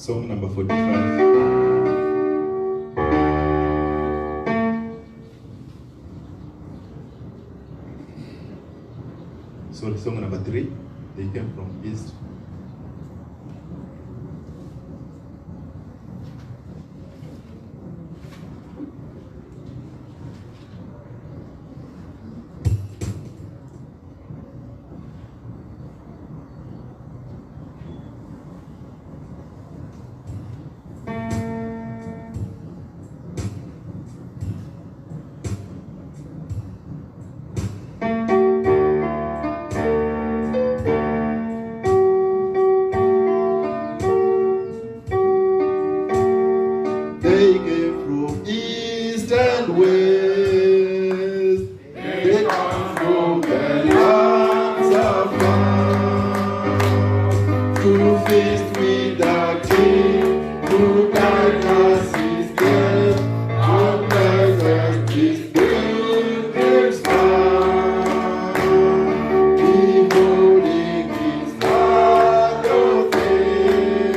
Song number 45. Sorry, song number 3. They came from east. They came from east and west. They come from the lands of far to feast with the King who died as his death and blessed his pilgrim star, beholding his heart of faith.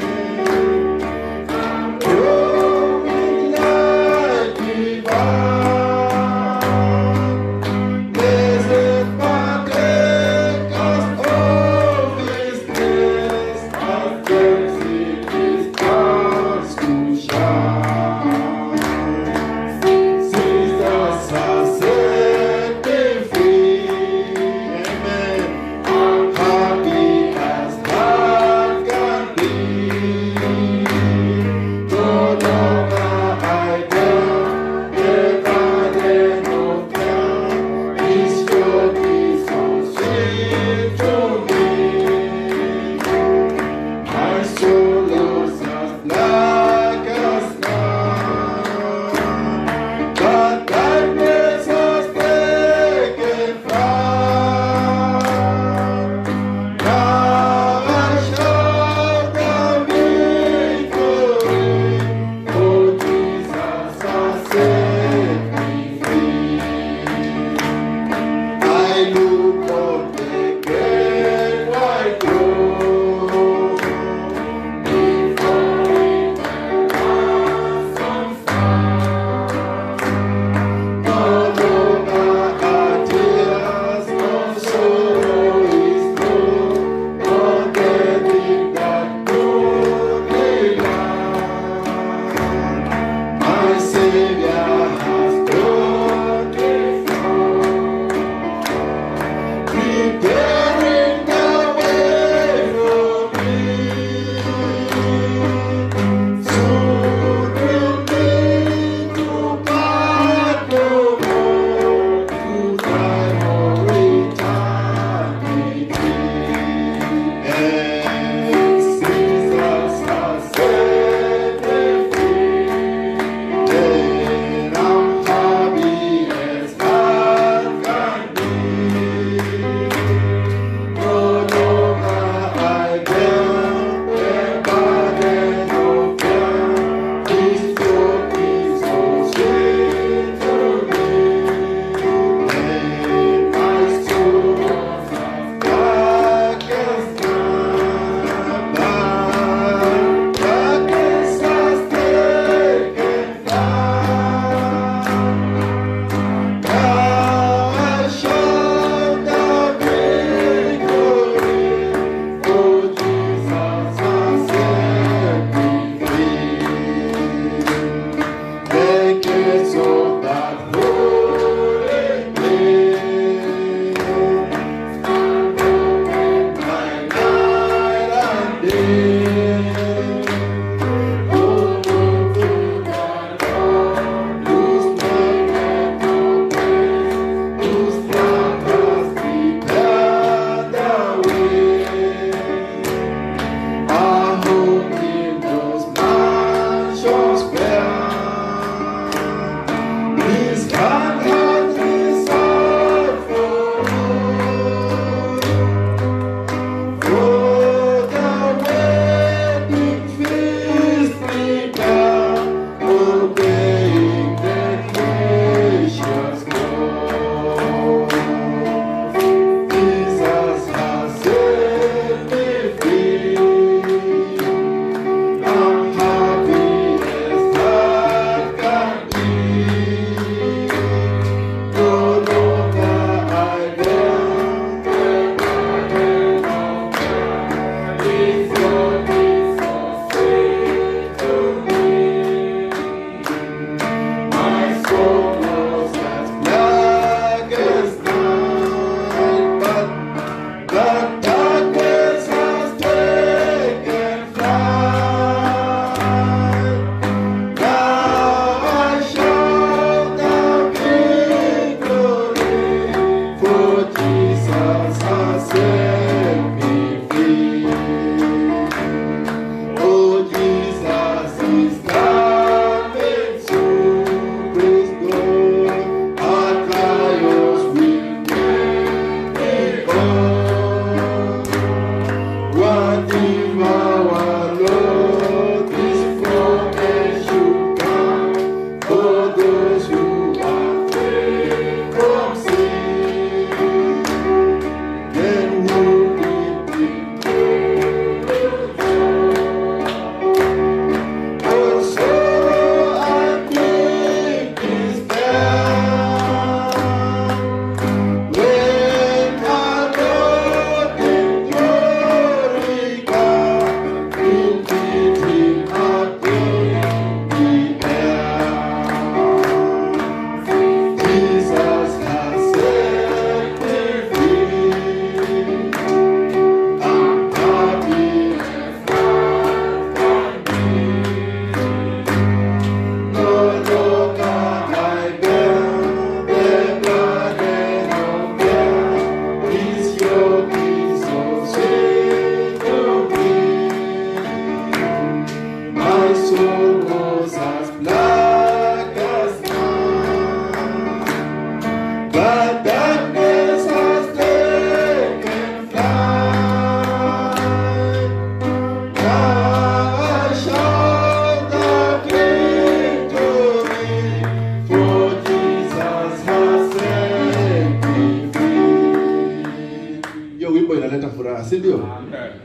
Yes.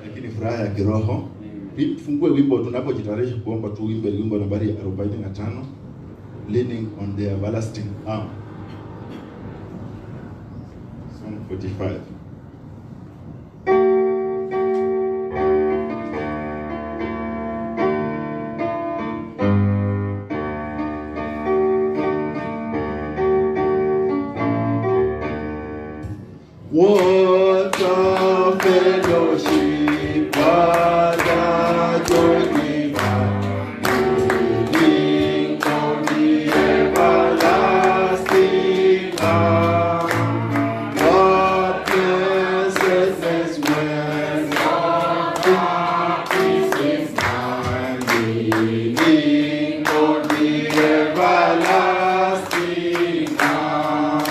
lakini furaha ya kiroho. Tufungue wimbo tunapojitayarisha kuomba, tu wimbo nambari 45, Leaning on the Everlasting Arm. Song 45. What a fellowship, what a joy divine, leaning on the everlasting arm. What blessedness when our peace is mine, leaning on the everlasting arm.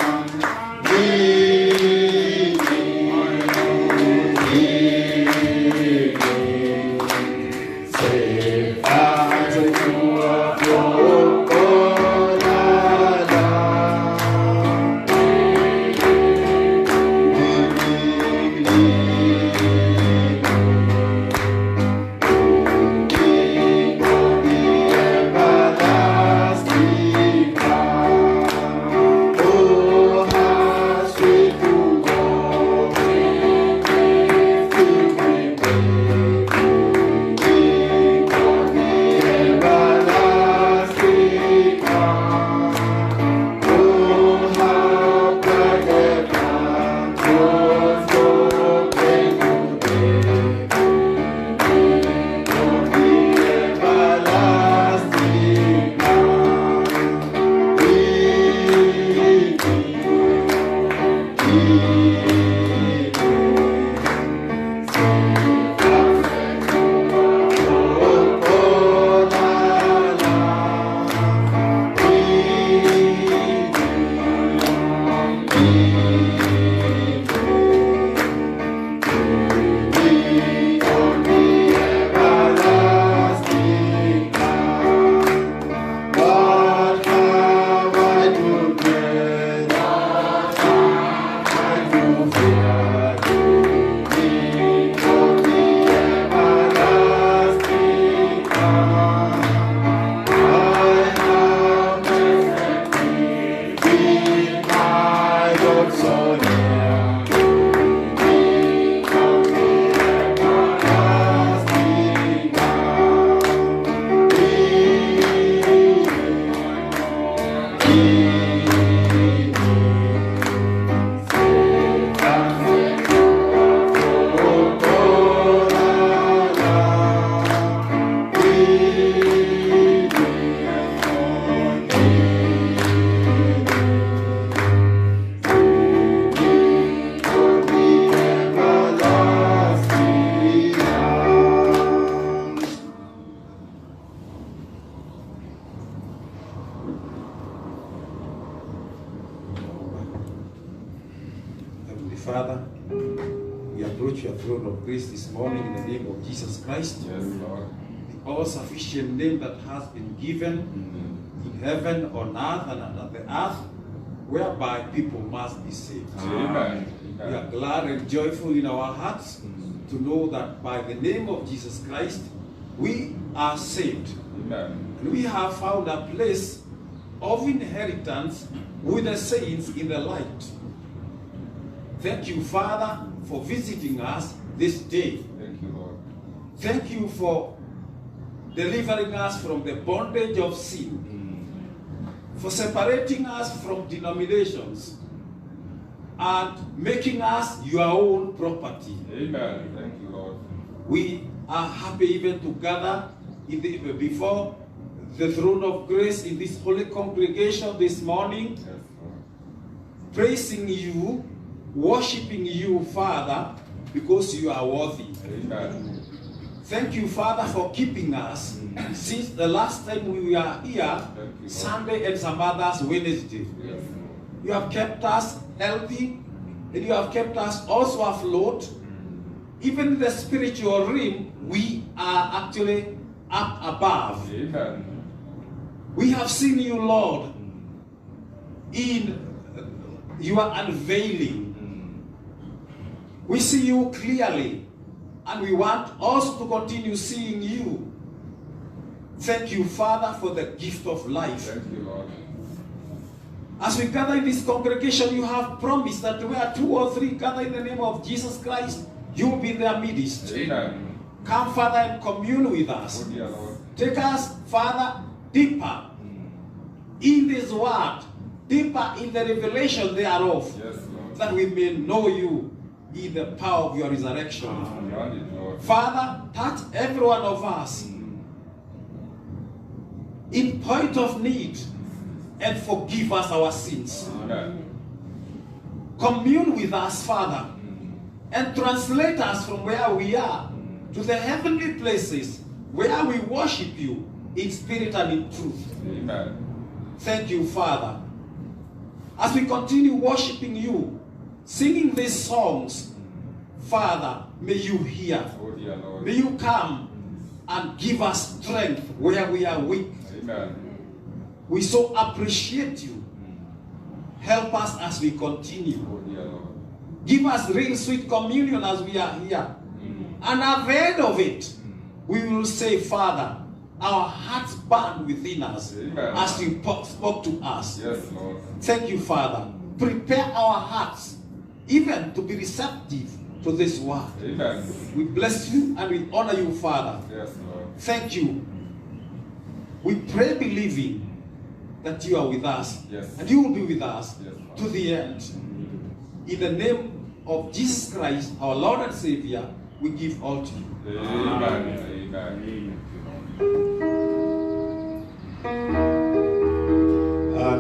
Father, we approach your throne of grace this morning in the name of Jesus Christ. Yes, Lord. The all-sufficient name that has been given in heaven, on earth, and under the earth, whereby people must be saved. Amen. We are glad and joyful in our hearts to know that by the name of Jesus Christ, we are saved. Amen. And we have found a place of inheritance with the saints in the light. Thank you, Father, for visiting us this day. Thank you, Lord. Thank you for delivering us from the bondage of sin, for separating us from denominations, and making us your own property. Amen. Thank you, Lord. We are happy even to gather before the throne of grace in this holy congregation this morning, Yes, Lord. praising you, worshiping you, Father, because you are worthy. Amen. Thank you, Father, for keeping us since the last time we were here, Thank you, Lord. Sunday and some others Wednesday. Yes, You have kept us healthy, and you have kept us also afloat. Even in the spiritual realm, we are actually up above. Amen. We have seen you, Lord, in your unveiling. We see you clearly And we want also to continue seeing you. Thank you, Father, for the gift of life. Thank you, Lord. As we gather in this congregation, you have promised that where 2 or 3 gather in the name of Jesus Christ, you will be in their midst. Amen. Come, Father, and commune with us. Oh, dear Lord. Take us, Father, deeper in this word, deeper in the revelation thereof, Yes, Lord. that we may know you in the power of your resurrection. Grant it, Lord. Father, touch every one of us in point of need and forgive us our sins. Amen. Commune with us, Father, and translate us from where we are to the heavenly places where we worship you in spirit and in truth. Amen. Thank you, Father. As we continue worshiping you, singing these songs, Father, may you hear. Oh, dear Lord. May you come and give us strength where we are weak. Amen. We so appreciate you. Help us as we continue. Oh, dear Lord. Give us real sweet communion as we are here. And at the end of it, we will say, Father, our hearts burn within us Amen. as you spoke to us. Yes, Lord. Thank you, Father. Prepare our hearts even to be receptive to this word. Amen. We bless you and we honor you, Father. Yes, Lord. Thank you. We pray believing that you are with us. Yes. And you will be with us Yes, Lord. to the end. In the name of Jesus Christ, our Lord and Savior, we give all to you. Amen. Amen.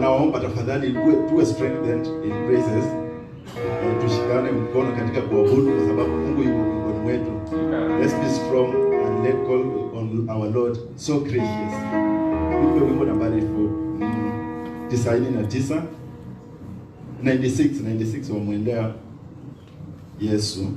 Naomba tafadhali tuwe strengthened in praises. Tushikane mkono katika kuabudu kwa sababu Mungu yuko miongoni mwetu. Amen. Let's be strong and let call on our Lord so gracious. Wimbo wimbo nambari 99 96 wamwendea Yesu.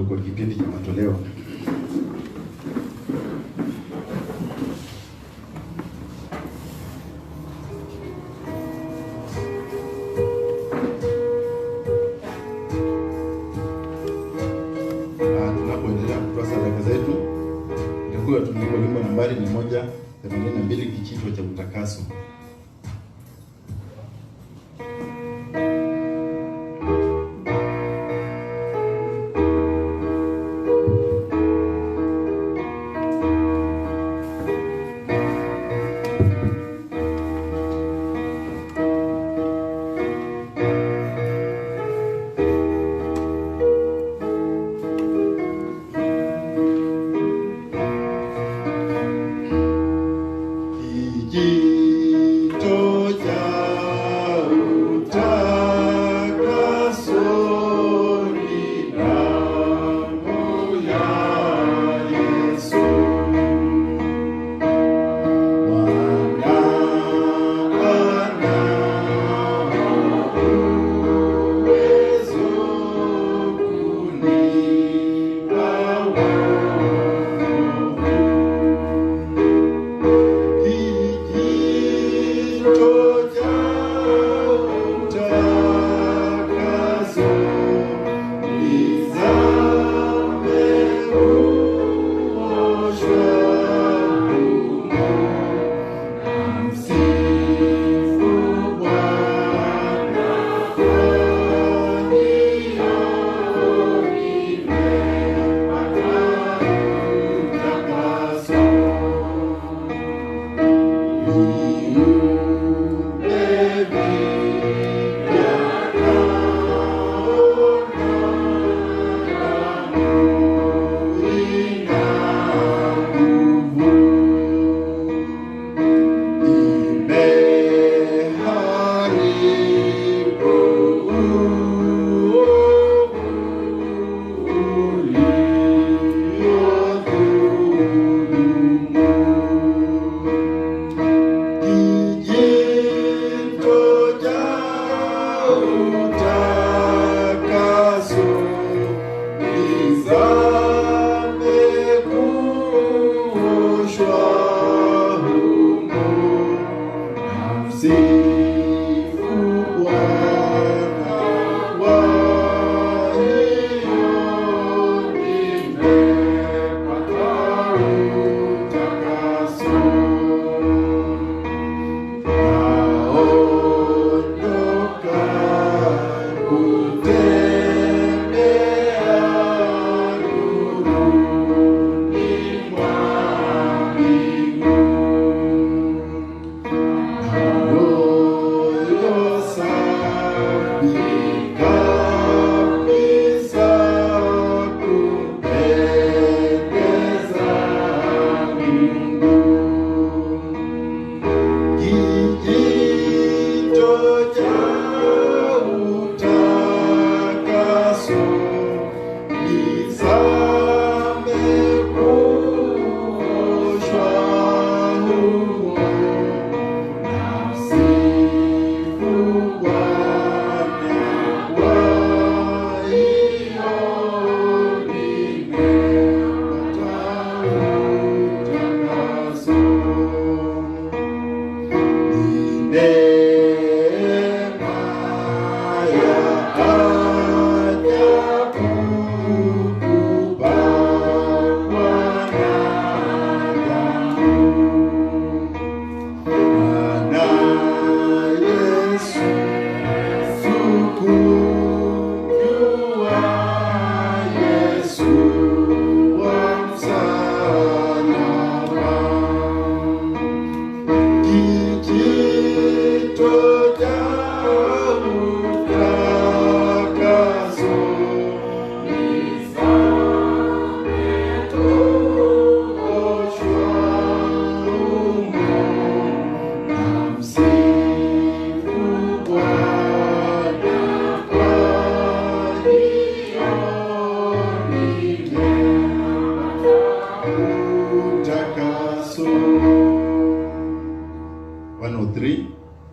kwa kipindi cha matoleo. nambari 182 kichitwa cha utakaso.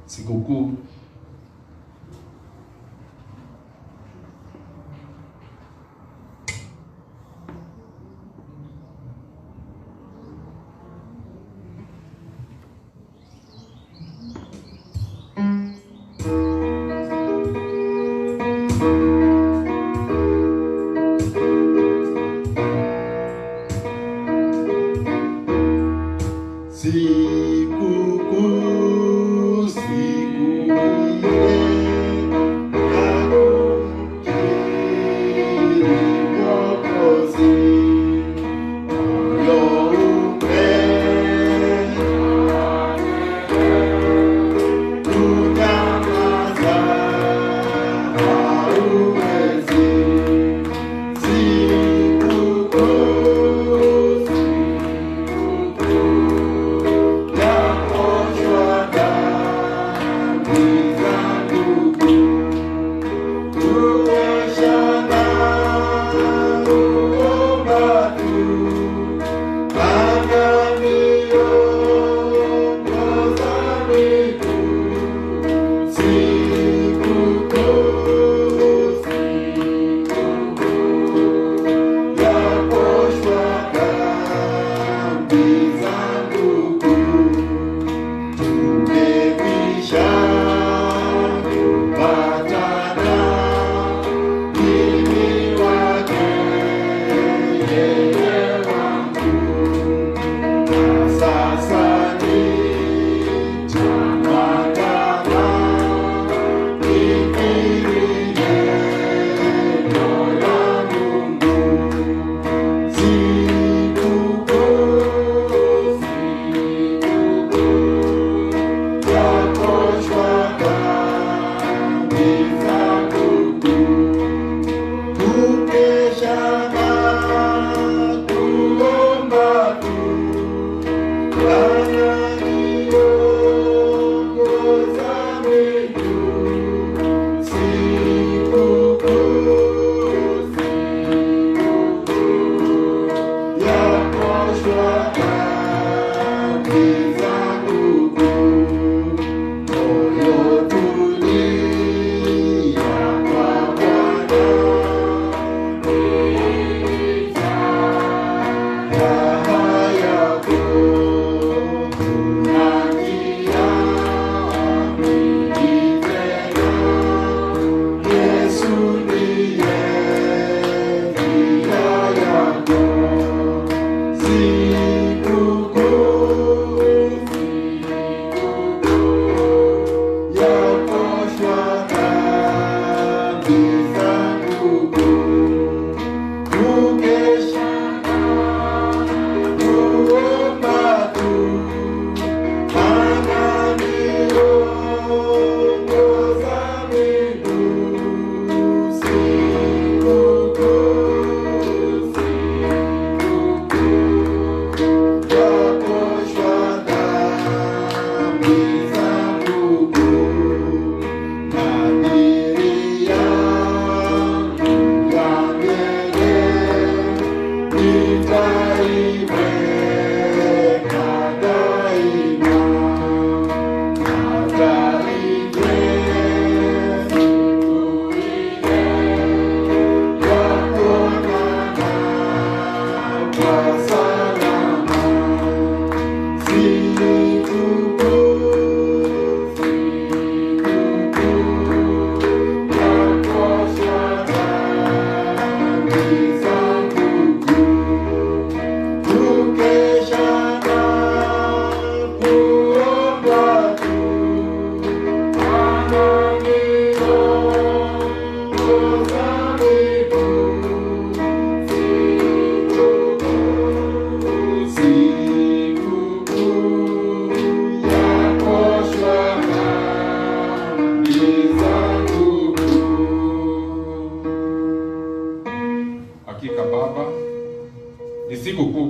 Sikukuu.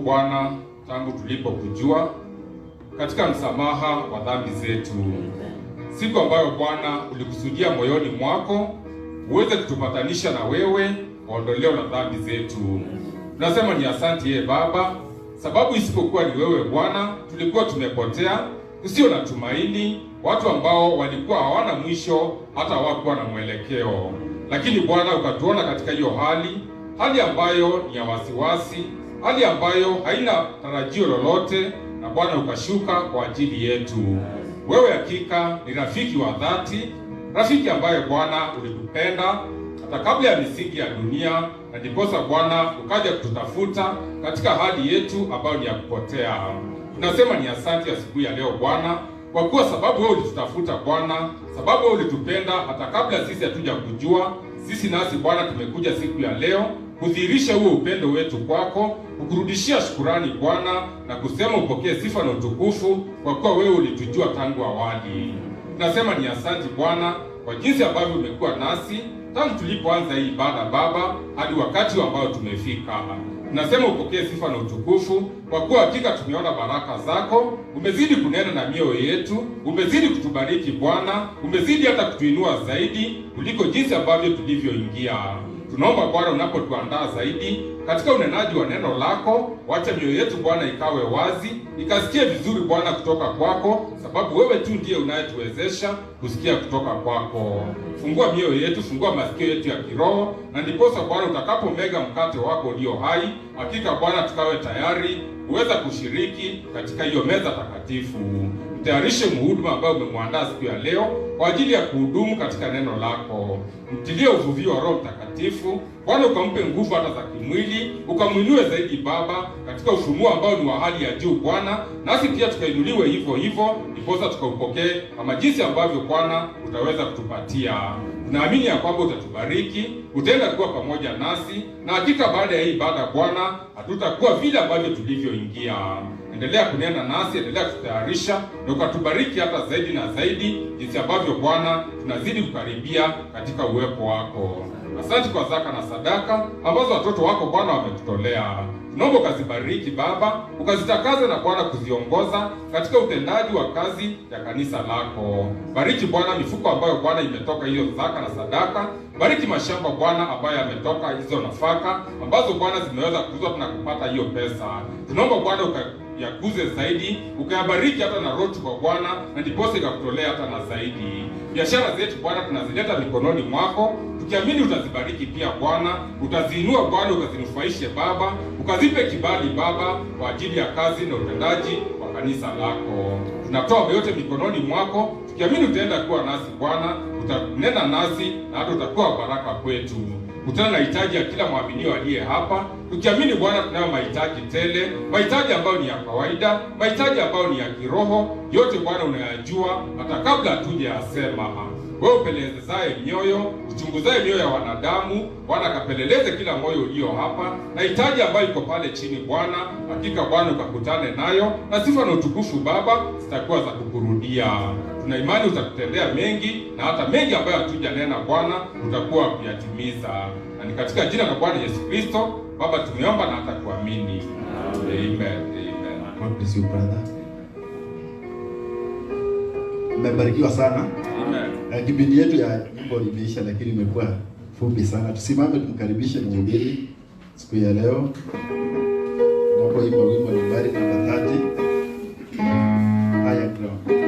Bwana tangu tulipokujua katika msamaha wa dhambi zetu. Siku ambayo Bwana ulikusudia moyoni mwako uweze kutupatanisha na wewe kwa ondoleo la dhambi zetu. Tunasema ni asante ye Baba, sababu isipokuwa ni wewe Bwana tulikuwa tumepotea, tusio na tumaini, watu ambao walikuwa hawana mwisho hata hawakuwa na mwelekeo. Lakini Bwana ukatuona katika hiyo hali ambayo ni ya wasiwasi, hali ambayo haina tarajio lolote, na Bwana ukashuka kwa ajili yetu. Wewe hakika ni rafiki wa dhati, rafiki ambaye Bwana ulitupenda hata kabla ya misingi ya dunia, na ndiposa Bwana ukaja kututafuta katika hali yetu ambayo ni ya kupotea. Tunasema ni asante asubuhi ya leo Bwana, kwa kuwa sababu wewe ulitutafuta Bwana, sababu wewe ulitupenda hata kabla sisi hatuja kujua. Sisi nasi Bwana tumekuja siku ya leo kudhihirisha huo upendo wetu kwako, kukurudishia shukurani Bwana, na kusema upokee sifa na utukufu kwa kuwa wewe ulitujua tangu awali. Tunasema ni asante Bwana kwa jinsi ambavyo umekuwa nasi tangu tulipoanza hii ibada Baba hadi wakati ambao tumefika. Tunasema upokee sifa na utukufu kwa kuwa hakika tumeona baraka zako, umezidi kunena na mioyo yetu, umezidi kutubariki Bwana, umezidi hata kutuinua zaidi kuliko jinsi ambavyo tulivyoingia. Tunaomba Bwana unapotuandaa zaidi katika unenaji wa neno lako, wacha mioyo yetu Bwana ikawe wazi, ikasikie vizuri Bwana kutoka kwako, sababu wewe tu ndiye unayetuwezesha kusikia kutoka kwako. Fungua mioyo yetu, fungua masikio yetu ya kiroho, na ndiposa Bwana utakapomega mkate wako ulio hai, hakika Bwana tukawe tayari kuweza kushiriki katika hiyo meza takatifu. Mtayarishe mhuduma ambaye umemwandaa siku ya leo kwa ajili ya kuhudumu katika neno lako. Mtilie uvuvio wa Roho Mtakatifu Bwana, ukampe nguvu hata za kimwili, ukamwinue zaidi Baba katika ufunuo ambao ni wa hali ya juu Bwana, nasi pia tukainuliwe hivyo hivyo, ndiposa tukaupokee kama jinsi ambavyo Bwana utaweza kutupatia. Tunaamini ya kwamba utatubariki, utaenda kuwa pamoja nasi, na hakika baada ya hii ibada Bwana hatutakuwa vile ambavyo tulivyoingia. Endelea kunena nasi, endelea kutayarisha na ukatubariki hata zaidi na zaidi, jinsi ambavyo Bwana tunazidi kukaribia katika uwepo wako. Asante kwa zaka na sadaka ambazo watoto wako Bwana wametutolea. Tunaomba ukazibariki Baba, ukazitakaze na Bwana kuziongoza katika utendaji wa kazi ya kanisa lako. Bariki Bwana mifuko ambayo Bwana imetoka hiyo zaka na sadaka. Bariki mashamba Bwana ambayo yametoka hizo nafaka ambazo Bwana zimeweza kuuzwa na kupata hiyo pesa. Tunaomba Bwana yakuze zaidi, ukayabariki hata na roho kwa Bwana, na ndiposa ikakutolea hata na zaidi. Biashara zetu Bwana tunazileta mikononi mwako, tukiamini utazibariki pia Bwana, utaziinua Bwana, ukazinufaishe Baba, ukazipe kibali Baba kwa ajili ya kazi na utendaji wa kanisa lako. Tunatoa yote mikononi mwako, tukiamini utaenda kuwa nasi Bwana, utanena nasi na hata utakuwa baraka kwetu. Kutana na hitaji ya kila mwaminio aliye hapa, tukiamini Bwana tunayo mahitaji tele, mahitaji ambayo ni ya kawaida, mahitaji ambayo ni ya kiroho, yote Bwana unayajua hata kabla hatuje yasema. Wewe upelezezaye mioyo, uchunguzaye mioyo ya wanadamu, Bwana kapeleleze kila moyo ulio hapa, na hitaji ambayo iko pale chini Bwana, hakika Bwana ukakutane nayo, na sifa na utukufu Baba zitakuwa za kukurudia. Tuna imani utakutendea mengi, na hata mengi ambayo hatujanena Bwana utakuwa kuyatimiza. Na ni katika jina la Bwana Yesu Kristo Baba tumeomba na hata kuamini. Amen. Amen. God bless you brother. Mmebarikiwa sana. Amen. Kipindi yetu ya nyimbo imeisha, lakini imekuwa fupi sana. Tusimame tumkaribishe mhubiri siku ya leo. Tunapoimba wimbo nambari 30. Haya ground.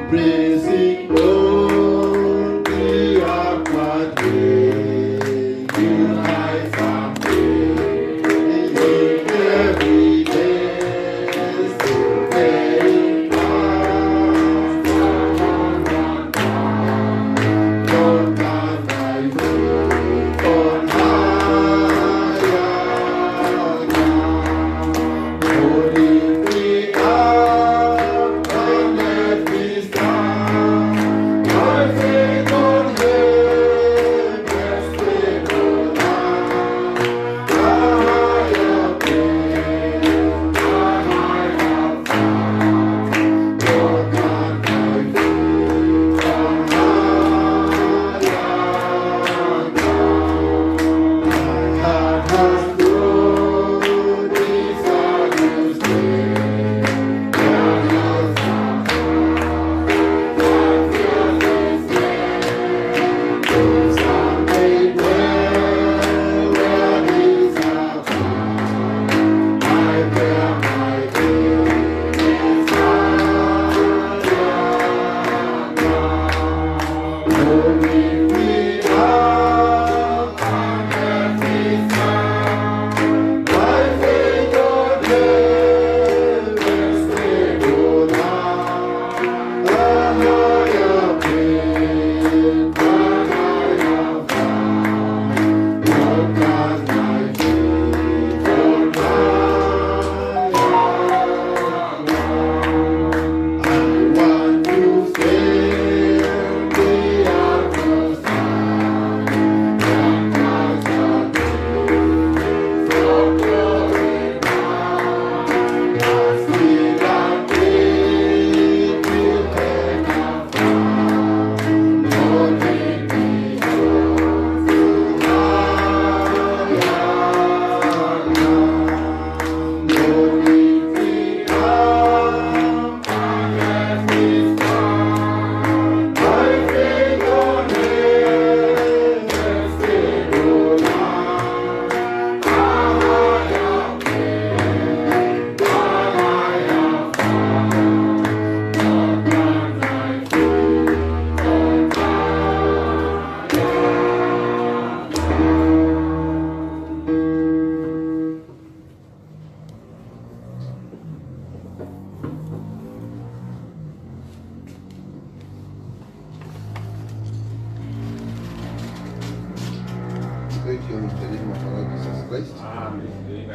Praise celebrate you in the name of our Lord Jesus Christ. Amen.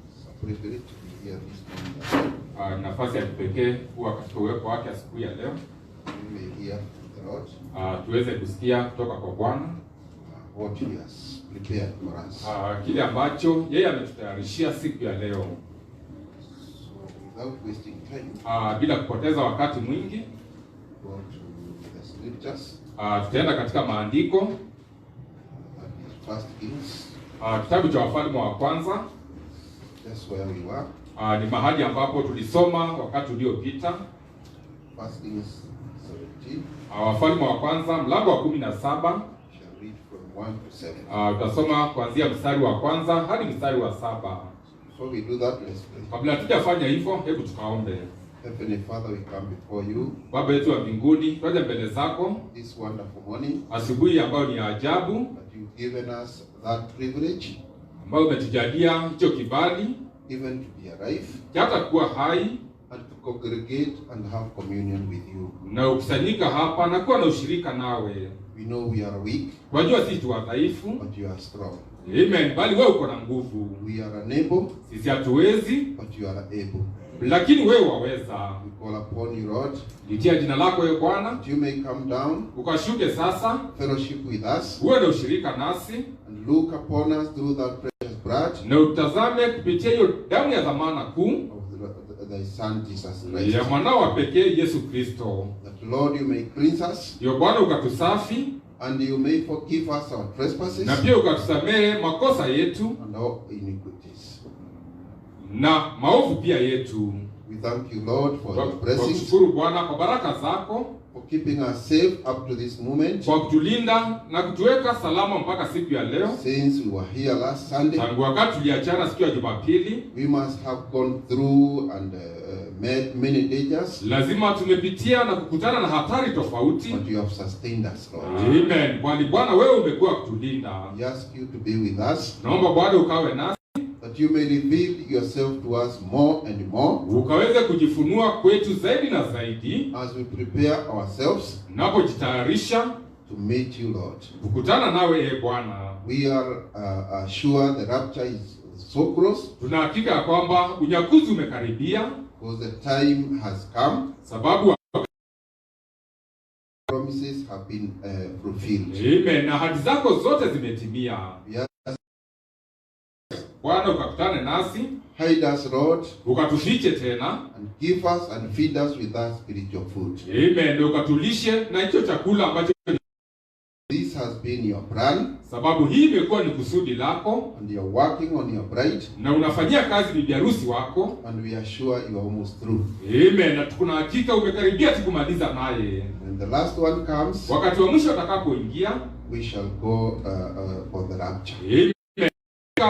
It's a privilege to be here this morning. Nafasi ya kipekee kuwa katika uwepo wake asubuhi ya leo. We may hear from the Lord Tuweze kusikia kutoka kwa Bwana what He has prepared for us. kile ambacho yeye ametutayarishia siku ya leo. So without wasting time, Bila kupoteza wakati mwingi, go to the scriptures. tutaenda katika maandiko. That is First Kings. Kitabu cha Wafalme wa Kwanza. That's where we were. Ni mahali ambapo tulisoma wakati uliopita. First Kings 17. Wafalme wa Kwanza mlango wa 17. Shall read from 1 to 7. Tutasoma kuanzia mstari wa kwanza hadi mstari wa 7. Before we do that, let's pray. Kabla hatujafanya hivyo, hebu tukaombe. Heavenly Father, we come before you Baba yetu wa mbinguni, twaja mbele zako this wonderful morning asubuhi ambayo ni ya ajabu, that you've given us that privilege, ambayo umetujalia hicho kibali even to be alive hata kuwa hai and to congregate and have communion with you. na ukusanyika hapa na kuwa na ushirika nawe. We know we are weak, Tunajua sisi tu wadhaifu, but you are strong. amen, bali wewe uko na nguvu. We are unable, Sisi hatuwezi, but you are able. lakini wewe waweza. We call upon you, Lord, Litia jina lako ewe Bwana, that you may come down, ukashuke sasa, fellowship with us, uwe na ushirika nasi and look upon us through that precious blood na utazame kupitia hiyo damu ya dhamana kuu of thy Son Jesus Christ. ya mwanao wa pekee Yesu Kristo. That, Lord, you may cleanse us, Ndio Bwana ukatusafi and you may forgive us our trespasses na pia ukatusamehe makosa yetu and our iniquities. na maovu pia yetu. We thank you, Lord, for your Kwa blessings, kushukuru Bwana kwa baraka zako, for keeping us safe up to this moment. kwa kutulinda na kutuweka salama mpaka siku ya leo. Since we were here last Sunday, Tangu wakati tuliachana siku ya Jumapili, we must have gone through and met many dangers, lazima tumepitia na kukutana na hatari tofauti. but you have sustained us, Lord. Amen. Kwani Bwana wewe umekuwa kutulinda. We ask you to be with us, Naomba Bwana ukawe nasi, that you may reveal yourself to us more and more ukaweze kujifunua kwetu zaidi na zaidi, as we prepare ourselves tunapojitayarisha to meet you, Lord. kukutana nawe Bwana. We are sure the rapture is so close, Tuna hakika ya kwamba unyakuzi umekaribia, because the time has come. sababu Promises have been fulfilled. amen, na ahadi zako zote zimetimia. We ask, Bwana ukakutane nasi, hide us, Lord, ukatufiche tena, and give us and feed us with that spiritual food. amen, na ukatulishe na hicho chakula ambacho, This has been your plan, sababu hii imekuwa ni kusudi lako, and you're working on your bride, na unafanyia kazi bibi harusi wako. and we are sure you are almost through. Amen, na tuna hakika umekaribia tukumaliza naye. When the last one comes, Wakati wa mwisho atakapoingia, we shall go for the rapture. amen,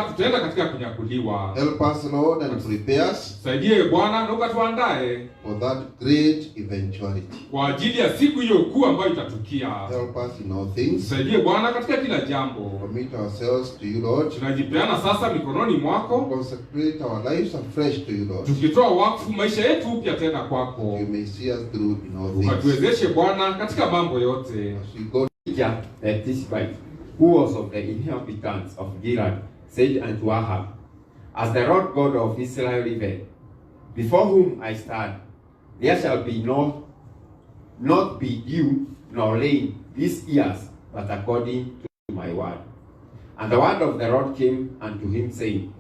tutaenda katika kunyakuliwa. Help us, Lord, and prepare us Saidie Bwana na ukatuandae for that great eventuality. kwa ajili ya siku hiyo kuu ambayo itatukia. Help us in all things. Saidie Bwana katika kila jambo. Commit ourselves to you, Lord. Tunajipeana sasa mikononi mwako, Consecrate our lives afresh to you, Lord. tukitoa wakfu maisha yetu upya tena kwako. You may see us through in all things. Ukatuwezeshe Bwana katika mambo yote. As we go, Elijah the Tishbite, who was of the inhabitants of Gilead, said unto Ahab, As the Lord God of Israel liveth, before whom I stand, there shall be not be dew nor rain these years, but according to my word. And the word of the Lord came unto him, saying,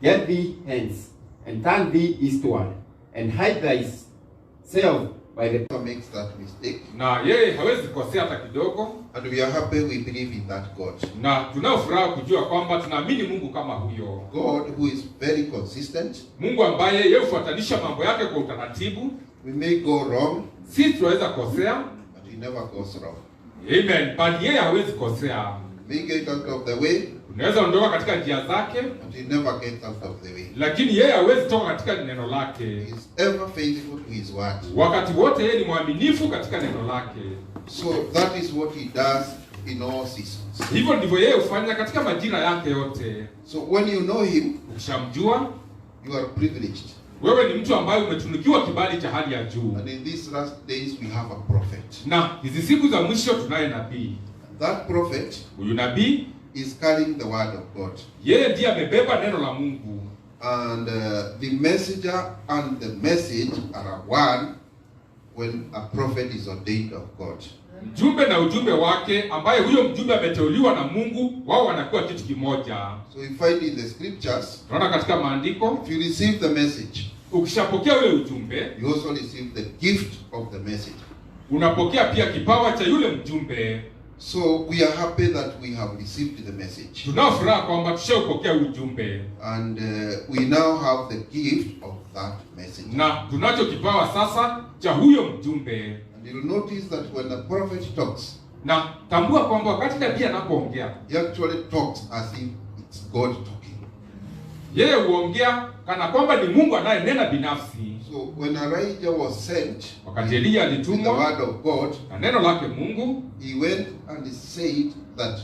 Get thee hence, and turn thee eastward, and hide thyself by the makes that mistake, Na yeye hawezi kosea hata kidogo, and we are happy we believe in that God. na tunao furaha kujua kwamba tunaamini Mungu kama huyo. God who is very consistent. Mungu ambaye yeye hufuatanisha mambo yake kwa utaratibu. We may go wrong, Sisi tunaweza kosea, but he never goes wrong. amen, bali yeye hawezi kosea. We may get out of the way, Unaweza ondoka katika njia zake, but he never gets out of the way. lakini yeye hawezi toka katika neno He lake. is ever faithful to his word. Wakati wote yeye ni mwaminifu katika neno lake. So that is what he does in all seasons. Hivyo ndivyo yeye hufanya katika majira yake yote. So when you know him, Ukishamjua, you are privileged. wewe ni mtu ambaye umetunukiwa kibali cha hali ya juu. And in these last days, we have a prophet. Na hizi siku za mwisho tunaye nabii. that prophet Huyu nabii is carrying the word of God. yeye ndiye amebeba neno la Mungu, And the messenger and the message are one when a prophet is ordained of God. mjumbe na ujumbe wake, ambaye huyo mjumbe ameteuliwa na Mungu, wao wanakuwa kitu kimoja. So we find in the scriptures, Tunaona katika maandiko, if you receive the message, ukishapokea ule ujumbe, you also receive the gift of the message. unapokea pia kipawa cha yule mjumbe. So we are happy that we have received the message. Tunao furaha kwamba tushaupokea ujumbe, And we now have the gift of that message. na tunacho kipawa sasa cha huyo mjumbe. And you'll notice that when the prophet talks, Na tambua kwamba wakati nabii anapoongea, he actually talks as if it's God talking. yeye huongea kana kwamba ni Mungu anayenena binafsi. So when Elijah was sent Wakati Eliya with the alitumwa word of God, na neno lake Mungu, he went and he said that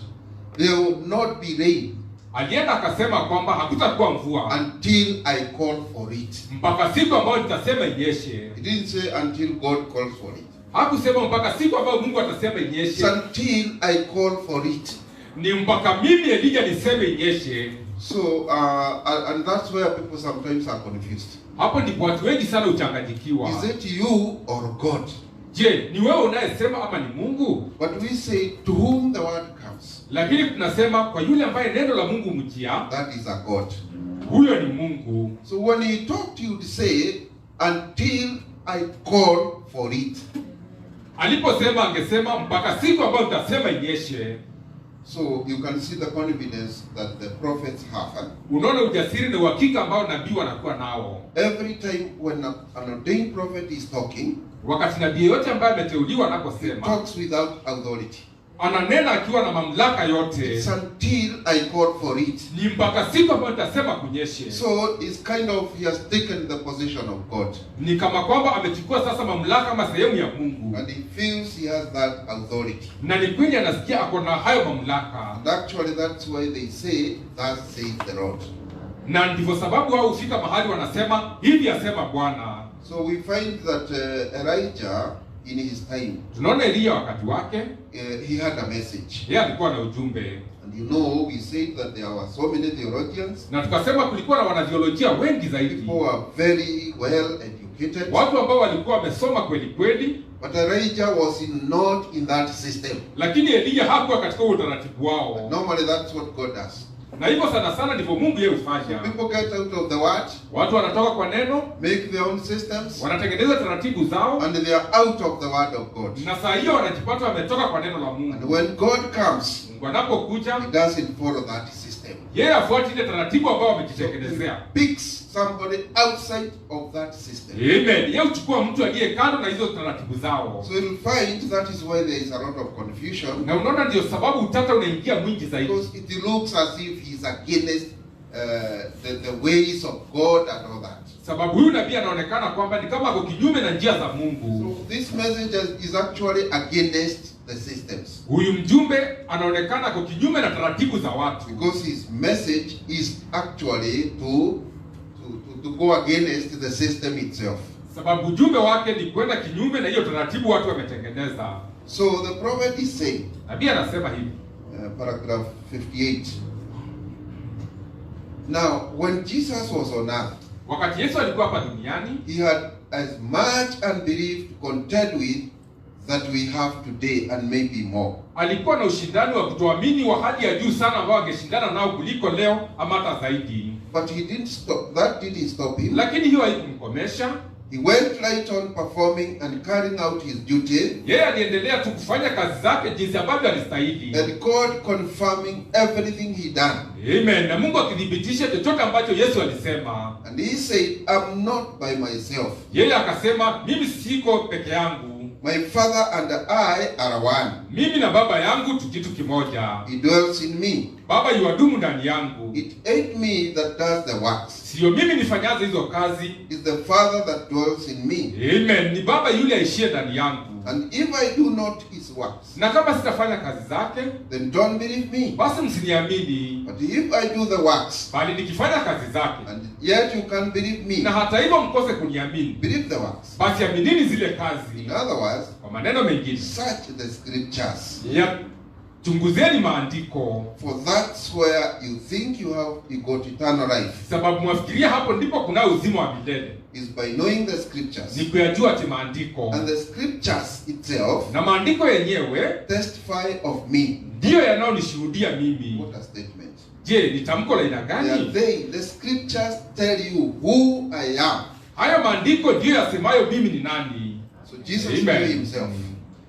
there would not be rain alienda akasema kwamba hakutakuwa mvua until I call for it. mpaka siku ambayo nitasema inyeshe. He didn't say until God calls for it. Hakusema mpaka siku ambayo Mungu atasema It's inyeshe, until I call for it. ni mpaka mimi Elija niseme inyeshe. So, and that's where people sometimes are confused. Hapo ndipo watu wengi sana uchanganyikiwa. Is it you or God? Je, ni wewe unayesema ama ni Mungu? But we say, to whom the word comes, Lakini tunasema kwa yule ambaye neno la Mungu mjia, that is a God. huyo ni Mungu. So when he talked, he would say, until I call for it. Aliposema angesema mpaka siku ambayo nitasema inyeshe. So you can see the confidence that the prophets have. Unaona ujasiri na uhakika ambao nabii wanakuwa nao. Every time when an ordained prophet is talking, Wakati nabii yote ambaye ameteuliwa he anaposema, talks without authority. ananena akiwa na mamlaka yote. It's until I call for it. Ni mpaka siku ambayo nitasema kunyeshe. So it's kind of, he has taken the position of God. Ni kama kwamba amechukua sasa mamlaka ama sehemu ya Mungu. And he feels he has that authority. Na ni kweli anasikia ako na hayo mamlaka. And actually that's why they say, thus says the Lord. Na ndivyo sababu wao hufika mahali wanasema hivi asema Bwana. So we find that Elijah, in his time, Tunaona Eliya wakati wake, he had a message. yeye alikuwa na ujumbe. And you know, we said that there were so many theologians. Na tukasema kulikuwa na wanatheolojia wengi zaidi. People were very well educated. Watu ambao walikuwa wamesoma kweli kweli, But Elijah was not in that system. lakini Eliya hakuwa katika utaratibu wao. Normally that's what God does. Na hivyo sana sana ndivyo Mungu yeye hufanya. People get out of the word, Watu wanatoka kwa neno, make their own systems, wanatengeneza taratibu zao, and they are out of the word of God. na saa hiyo wanajipata wametoka kwa neno la And Mungu. when God comes, Mungu anapokuja, he doesn't follow that system. yeye afuati ile taratibu ambao wamejitengenezea. Picks somebody outside of that system. Amen. Yeye huchukua mtu aliye kando na hizo taratibu zao. So you'll find that is why there is a lot of confusion, Na unaona ndio sababu utata unaingia mwingi zaidi. because it looks as if he's against the ways of God and all that. Sababu huyu nabii anaonekana kwamba ni kama ako kinyume na njia za Mungu. So this message is actually against the systems, Huyu mjumbe anaonekana ako kinyume na taratibu za watu. because his message is actually to go against the system itself. Sababu ujumbe wake ni kwenda kinyume na hiyo taratibu watu wametengeneza. So the prophet is saying, Nabii anasema hivi. paragraph 58. Now, when Jesus was on earth, Wakati Yesu alikuwa hapa duniani, he had as much unbelief to contend with that we have today and maybe more. alikuwa na ushindani wa kutoamini wa hali ya juu sana ambao angeshindana nao kuliko leo ama hata zaidi. But he didn't stop. That didn't stop him. Lakini hiyo haikumkomesha. He went right on performing and carrying out his duty, Yeye aliendelea tu kufanya kazi zake jinsi ambavyo alistahili. and God confirming everything he done. Amen. Na Mungu akithibitisha chochote ambacho Yesu alisema. And he said, I'm not by myself. Yeye akasema mimi siko peke yangu. My Father and I are one. Mimi na Baba yangu tu kitu kimoja. He dwells in me. Baba yuadumu ndani yangu. It ain't me that does the works. Sio mimi nifanyazo hizo kazi. It's the Father that dwells in me. Amen. Ni Baba yule aishie ndani yangu. And if I do not his works, Na kama sitafanya kazi zake, then don't believe me. basi msiniamini. But if I do the works, Bali nikifanya kazi zake, and yet you can't believe me, na hata hivyo mkose kuniamini, believe the works. basi aminini zile kazi. In other words, Kwa maneno mengine, search the scriptures. chunguzeni maandiko, for that's where you think you got eternal life, sababu mwafikiria hapo ndipo kuna uzima wa milele, is by knowing the scriptures. ni kuyajua ati maandiko, And the scriptures itself na maandiko yenyewe testify of me. ndiyo yanayonishuhudia mimi. What a statement. Je, ni tamko la aina gani? The scriptures tell you who I am. Haya maandiko ndiyo yasemayo mimi ni nani. So Jesus Amen. knew himself.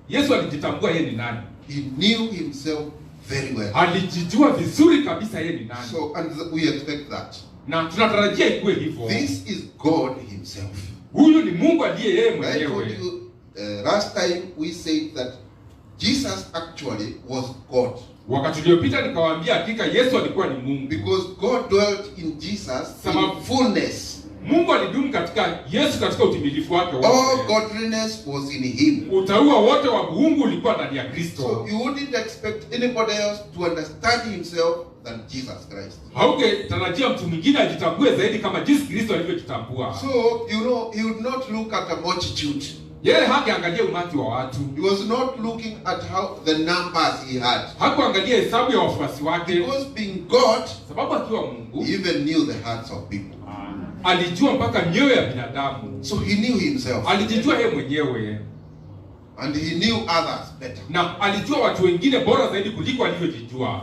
Yesu alijitambua yeye ni nani. He knew himself very well. Alijijua vizuri kabisa yeye ni nani. So, and we expect that. Na tunatarajia ikuwe hivyo. This is God himself. Huyu ni Mungu aliye yeye I told mwenyewe. you last time we said that Jesus actually was God. Wakati uliopita nikawaambia hakika Yesu alikuwa ni Mungu. Because God dwelt in Jesus in fullness. Mungu alidumu katika Yesu katika utimilifu wake wote. All godliness was in him. Utaua wote wa Mungu ulikuwa ndani ya Kristo. So you wouldn't expect anybody else to understand himself than Jesus Christ. Haugetarajia mtu mwingine ajitambue zaidi kama jinsi Kristo alivyojitambua. So, you know, he would not look at a multitude. Yeye hakuangalia umati wa watu. He was not looking at how the numbers he had. Hakuangalia hesabu ya wafuasi wake. Because being God, Sababu akiwa Mungu, he even knew the hearts of people. alijua mpaka mioyo ya binadamu. So he knew himself. Alijijua yeye mwenyewe. And he knew others better. Na alijua watu wengine bora zaidi kuliko alivyojijua.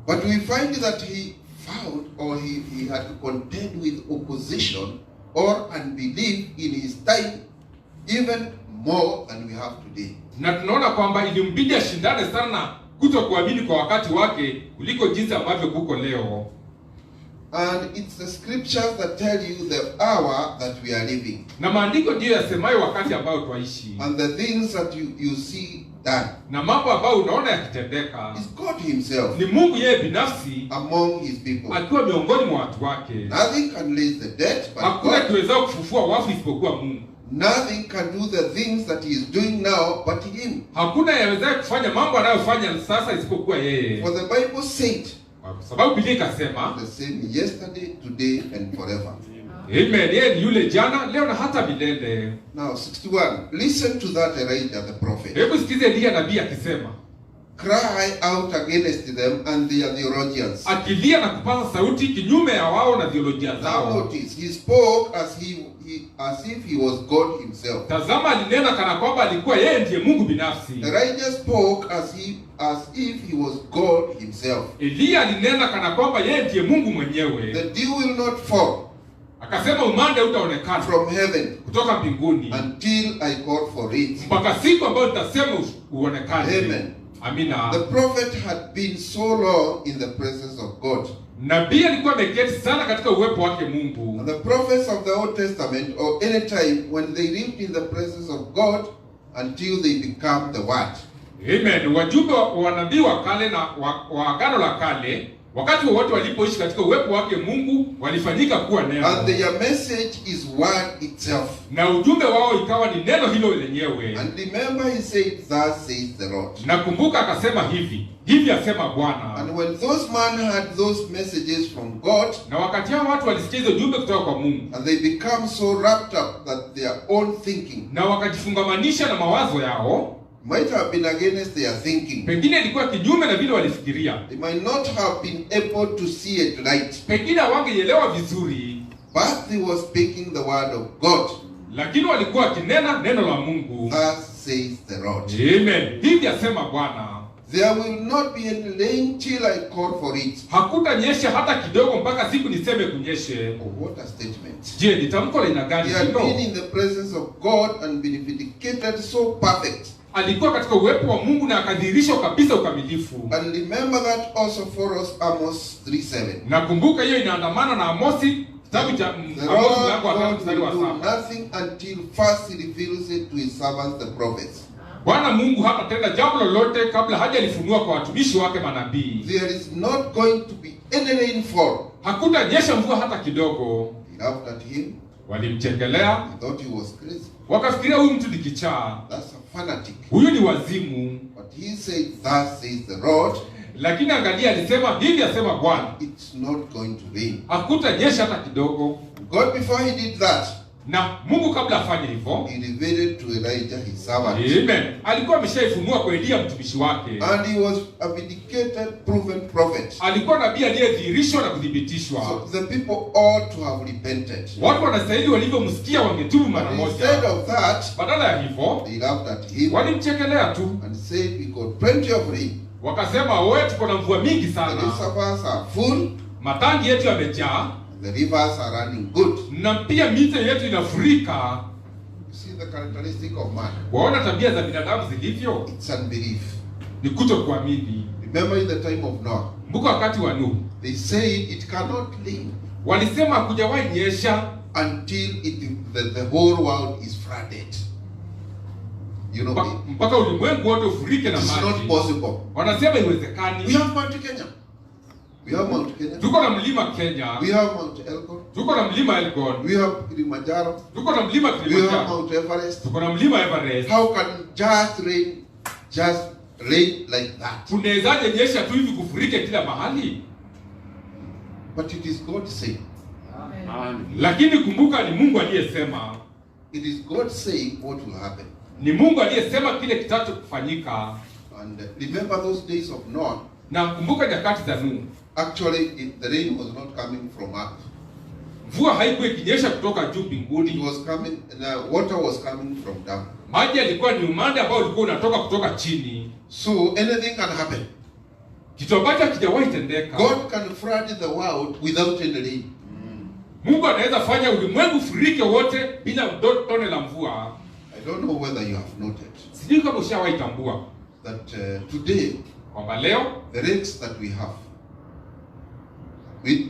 But we find that he found or he had to contend with opposition or unbelief in his time even more than we have today. Na tunaona kwamba ilimbidi ashindane sana kutokuamini kwa wakati wake kuliko jinsi ambavyo kuko leo. And it's the scriptures that tell you the hour that we are living. Na maandiko ndiyo yasemayo wakati ambao twaishi. And the things that you see done. Na mambo ambayo unaona yakitendeka Is God himself ni Mungu yeye binafsi among his people. akiwa miongoni mwa watu wake. Nothing can raise the dead but Hakuna God. kiwezao kufufua wafu isipokuwa Mungu. Nothing can do the things that he is doing now but him. Hakuna yawezaye kufanya mambo anayofanya sasa isipokuwa yeye. For the Bible said, Kwa sababu Biblia ikasema, the same yesterday, today and forever. Amen, yeye ni yule jana, leo na hata milele. Now 61. Listen to that Elijah the prophet. Hebu sikize Eliya nabii akisema, Cry out against them and their theologians. akilia na kupaza sauti kinyume ya wao na theolojia Now zao. notice, he spoke as if he was God himself. Tazama, alinena kana kwamba alikuwa yeye ndiye Mungu binafsi. Elijah spoke as if he was God himself. Eliya alinena kana kwamba yeye ndiye Mungu mwenyewe. The dew will not fall Akasema umande utaonekana from heaven kutoka mbinguni until I call for it. mpaka siku ambayo nitasema uonekane. Amen. Amina. The prophet had been so long in the presence of God. Nabii alikuwa ameketi sana katika uwepo wake Mungu. And the prophets of the Old Testament, or any time when they lived in the presence of God until they become the Word. Amen. Wajumbe wa nabii wa kale na wa agano la kale, wakati wowote walipoishi katika uwepo wake Mungu, walifanyika kuwa neno. And their message is Word itself. Na ujumbe wao ikawa ni neno hilo lenyewe. And remember he said, thus says the Lord. Nakumbuka akasema hivi asema Bwana. And when those men had those messages from God, Na wakati hao watu walisikia hizo jumbe kutoka kwa Mungu, and they become so wrapped up that their own thinking na wakajifungamanisha na mawazo yao, might have been against their thinking. pengine ilikuwa kinyume na vile walifikiria. They might not have been able to see it right. Pengine hawangeelewa vizuri, But they were speaking the word of God. lakini walikuwa wakinena neno la Mungu. Thus says the Lord. Amen. Hivi asema Bwana. There will not be any rain till I call for it. Hakutanyesha hata kidogo mpaka siku niseme kunyeshe. Oh, what a statement. Je, ni tamko la aina gani He had hilo? been in the presence of God and been vindicated so perfect. Alikuwa katika uwepo wa Mungu na akadhihirishwa kabisa ukamilifu. And remember that also for us, Amos 3:7. Nakumbuka hiyo inaandamana na Amosi, kitabu cha The Amosi mlango wa Lord 3 God mstari wa will do 7. nothing until first he reveals it to his servants the prophets. Bwana Mungu hatatenda jambo lolote kabla hajalifunua kwa watumishi wake manabii. There is not going to be any rainfall. Hakutanyesha mvua hata kidogo. They laughed at him. Walimchekelea, They thought he was crazy. wakafikiria huyu mtu ni kichaa, That's a fanatic. huyu ni wazimu. But he said, thus says the Lord, Lakini angalia, alisema hivi asema Bwana, it's not going to rain. hakutanyesha hata kidogo. God, before he did that, Na Mungu kabla afanye hivyo, he revealed to Elijah his servant. amen, alikuwa ameshaifunua kwa Elia mtumishi wake. And he was a vindicated, proven prophet. Alikuwa nabii aliyedhihirishwa na kuthibitishwa. So the people ought to have repented. Watu wanastahili walivyomsikia wangetubu mara But instead moja. of that, Badala ya hivyo, they laughed at him walimchekelea tu. and said, we got plenty of rain. Wakasema, wewe tuko na mvua mingi The sana. reservoirs are full, Matangi yetu yamejaa the rivers are running good. na pia mito yetu inafurika. You see the characteristic of man. Waona tabia za binadamu zilivyo? It's unbelief. Ni kutokuamini. Remember in the time of Noah, Kumbuka wakati wa Nuhu. they said it cannot rain Walisema hakujawahi nyesha until the whole world is flooded. You know, mpaka ulimwengu wote ufurike na it's not maji. possible. Wanasema We iwezekani. have Mount Kenya. We have Mount Kenya. Tuko na mlima Kenya. We have Mount Elgon. Tuko na mlima Elgon. We have Kilimanjaro. Tuko na mlima We have Kilimanjaro. Mount Everest. Tuko na mlima Everest. How can just rain like that? Kunawezaje nyesha tu hivi kufurike kila mahali? But it is God saying. Lakini kumbuka ni Mungu aliyesema. It is God saying what will happen. Ni Mungu aliyesema kile kitacho kufanyika. And remember those days of Noah. Na kumbuka nyakati za Nuhu. Actually, the rain was not coming from up. Mvua haikuwa ikinyesha kutoka juu It mbinguni. was coming, the water was coming from down. Maji yalikuwa ni umande ambao ulikuwa unatoka kutoka chini. So anything can happen. Kitu ambacho hakijawahi tendeka. God can flood the world without any rain. Mungu anaweza fanya ulimwengu furike wote bila tone la mvua. I don't know whether you have noted Sijui kama ushawahi tambua that today kwamba leo the rains that we have,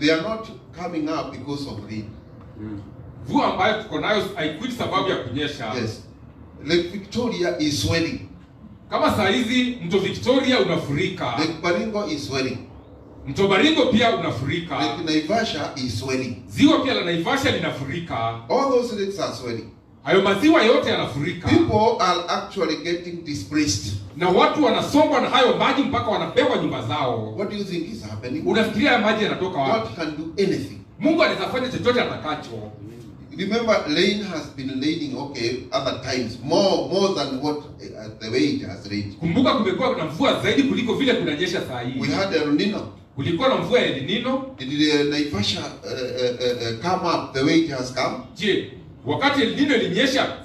they are not coming up because of rain. mvua ambayo tuko nayo haikuji sababu ya kunyesha. Yes, Lake Victoria is swelling. Kama saa hizi mto Victoria unafurika. Lake Baringo is swelling. Mto Baringo pia unafurika. Lake Naivasha is swelling. Ziwa pia la Naivasha linafurika. All those lakes are swelling. Hayo maziwa yote yanafurika. People are actually getting displaced. Na watu wanasombwa na hayo maji mpaka wanabebwa nyumba zao. What do you think is happening? Unafikiria haya maji yanatoka wapi? God can do anything. Mungu anaweza fanya chochote atakacho. Remember, rain has been raining, okay, other times, more than what the way it has rained. Kumbuka kumekuwa na mvua zaidi kuliko vile kunanyesha saa hii. We had El Nino. Kulikuwa na mvua ya El Nino. Did Naivasha come up the way it has come? Je, wakati El Nino ilinyesha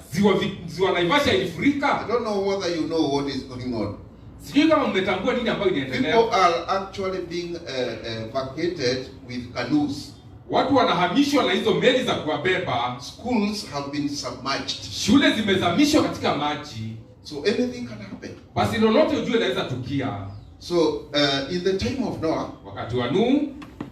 ziwa Naivasha ilifurika? I don't know whether you know what is going on. Sijui kama mmetambua nini ambayo inaendelea. People are actually being vacated with canoes. Watu wanahamishwa na hizo meli za kuwabeba. Schools have been submerged. Shule zimezamishwa katika maji. So anything can happen. Basi lolote ujue laweza tukia. So in the time of Noah, Wakati wa Nuhu,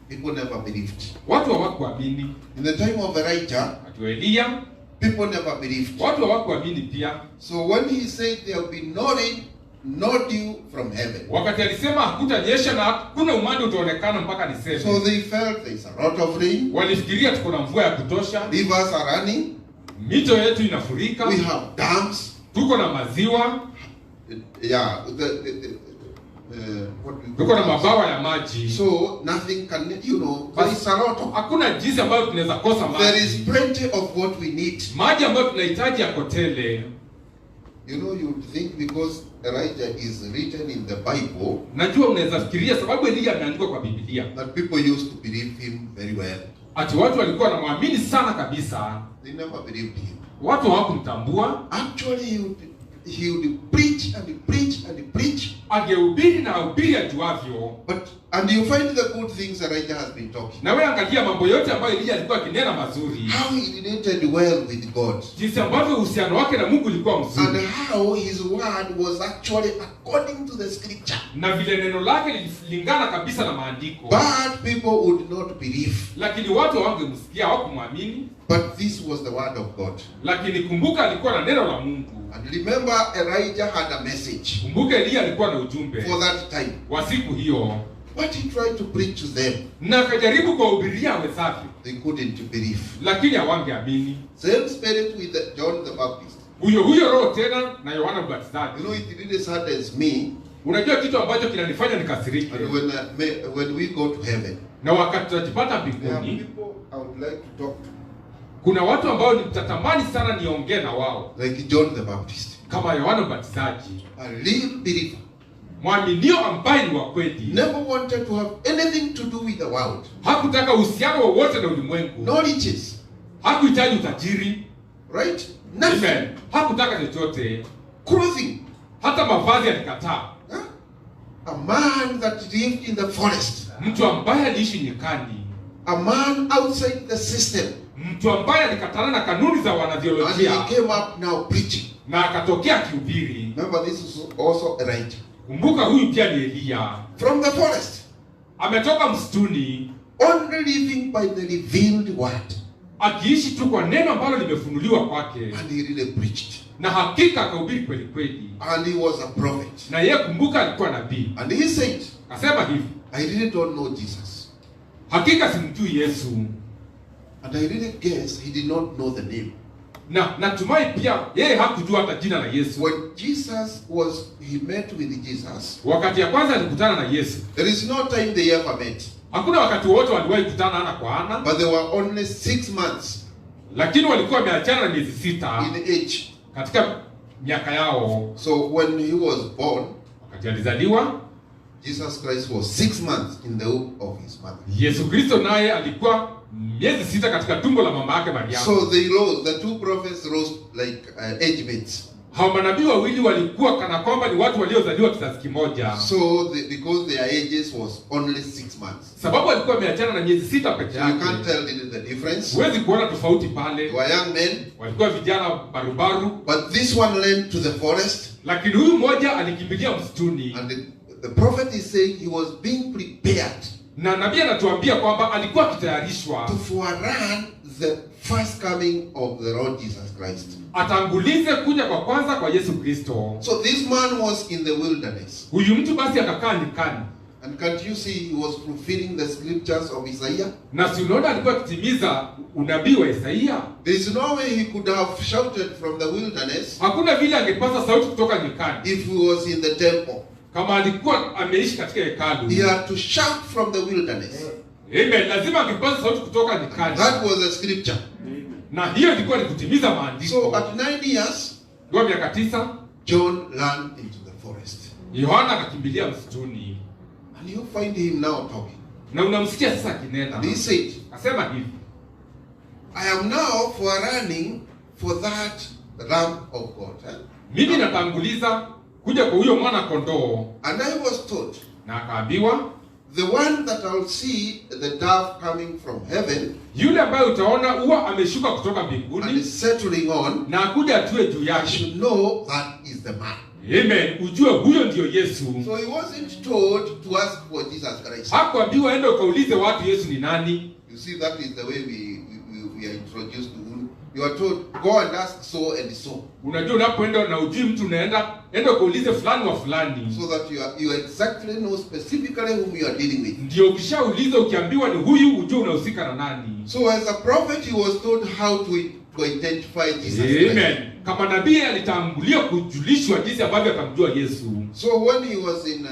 people never believed. watu hawakuamini. In the time of Elijah, Wakati wa Elia, people never believed. watu hawakuamini pia. So when he said there will be no rain, no dew from heaven, Wakati alisema hakutanyesha na hakuna umande utaonekana mpaka niseme. so they felt there is a lot of rain, Walifikiria tuko na mvua ya kutosha, rivers are running, mito yetu inafurika, we have dams, tuko na maziwa, yeah, tuko na mabawa ya maji. so nothing can, there is a lot of, Hakuna jinsi ambayo tunaweza kosa there is maji. plenty of what we need. Maji ambayo tunahitaji yako tele. You would think because Elijah is written in the Bible, Najua unaweza fikiria sababu Elia ameandikwa kwa Biblia. that people used to believe him very well. Ati watu walikuwa wanamwamini sana kabisa. They never believed him. Watu hawakumtambua. Actually, he would preach and preach and preach. Angehubiri na hubiri ajuavyo. And you find the good things Elijah has been talking. Na wewe angalia mambo yote ambayo Elia alikuwa akinena mazuri. How he related well with God. Jinsi ambavyo uhusiano wake na Mungu ulikuwa And mzuri. how his word was actually according to the scripture. Na vile neno lake lililingana kabisa na maandiko. But people would not believe. Lakini watu hawangemsikia, hawakumwamini. But this was the word of God. Lakini kumbuka alikuwa na neno la Mungu. And remember, Elijah had a message Kumbuka Elia alikuwa na ujumbe for that time. wa siku hiyo. But he tried to preach to them. Na akajaribu kuwahubiria wenzake. They couldn't believe. Lakini hawangeamini. Same spirit with John the Baptist. Huyo roho tena na Yohana Mbatizaji. It really saddens me. Unajua kitu ambacho kinanifanya nikasirike. And when we go to heaven, Na wakati tutajipata there are mbinguni, people I would like to talk to. Kuna watu ambao nitatamani sana niongee na wao, like John the Baptist, kama Yohana Mbatizaji, a real believer, mwaminio ambaye ni wa kweli. never wanted to have anything to do with the world. Hakutaka uhusiano wowote na ulimwengu. No riches, Hakuhitaji utajiri. right? Nothing. Amen. Hakutaka chochote. Clothing. Hata mavazi alikataa. Huh? A man that lived in the forest. Mtu ambaye aliishi nyikani. A man outside the system. Mtu ambaye alikatana na kanuni za And wanathiolojia. he came up now preaching. Na akatokea akihubiri. Remember, this is also Elijah. Kumbuka huyu pia ni Elia. From the forest. Ametoka msituni. Only living by the revealed word. Akiishi tu kwa neno ambalo limefunuliwa kwake. And he really preached. Na hakika akahubiri kweli kweli. And he was a prophet. Na yeye kumbuka alikuwa nabii. And he said, Akasema hivi, I really don't know Jesus. hakika simjui Yesu. And I really guess he did not know the name. Na natumai pia yeye hakujua hata jina la Yesu. When he met with Jesus, Wakati ya kwanza alikutana na Yesu, there is no time they ever met. hakuna wakati wote waliwahi kutana ana kwa ana, But they were only 6 months lakini walikuwa wameachana na miezi 6 in age. katika miaka yao. So when he was born, Wakati alizaliwa, Jesus Christ was 6 months in the womb of his mother. Yesu Kristo naye alikuwa miezi 6 katika tumbo la mama yake Mariamu. So they rose, the two prophets rose like age mates. Hao manabii wawili walikuwa kana kwamba ni watu waliozaliwa kizazi kimoja. So because their ages was only 6 months. Sababu walikuwa wameachana na miezi 6 peke So you yake. can't tell the difference. Huwezi kuona tofauti They pale. were young men, Walikuwa vijana barubaru, but this one went to the forest. lakini huyu mmoja alikimbilia msituni. And the prophet is saying he was being prepared Na nabii anatuambia kwamba alikuwa akitayarishwa to forerun the first coming of the Lord Jesus Christ. atangulize kuja kwa kwanza kwa Yesu Kristo. So this man was in the wilderness. Huyu mtu basi akakaa nyikani. And can't you see he was fulfilling the scriptures of Isaiah? Na si unaona alikuwa akitimiza unabii wa Isaia? There is no way he could have shouted from the wilderness Hakuna vile angepaza sauti kutoka nyikani. if he was in the temple. Kama alikuwa ameishi katika hekalu. He had to shout from the wilderness. Amen. Lazima angepaza sauti kutoka nyikani. That was the scripture. Na hiyo ilikuwa ni kutimiza maandiko. So at 9 years, Kwa miaka 9, John ran into the forest. Yohana akakimbilia msituni. And you find him now talking. Na unamsikia sasa akinena. And he said, Akasema hivi, I am now forerunning for that Lamb of God. mimi natanguliza kuja kwa huyo mwana kondoo. And I was told, Na akaambiwa, the one that I'll see the dove coming from heaven yule ambaye utaona huwa ameshuka kutoka and mbinguni is settling on, na akuja atue juu I yake. should know that is the man. Amen. Ujue huyo ndio Yesu. So he wasn't told to ask for Jesus Christ. Hakuambiwa enda ukaulize watu Yesu ni nani. You see, that is the way we are introduced to him. You are told, go and ask so and so. Unajua unapoenda na ujui mtu enda ukaulize fulani wa fulani. So that you exactly know specifically whom you are dealing with. Ndio ukishauliza ukiambiwa ni huyu ujue unahusika na nani. So as a prophet, he was told how to identify Jesus Christ. Amen. Kama nabii alitangulia kujulishwa jinsi ambavyo atamjua Yesu. So when he was in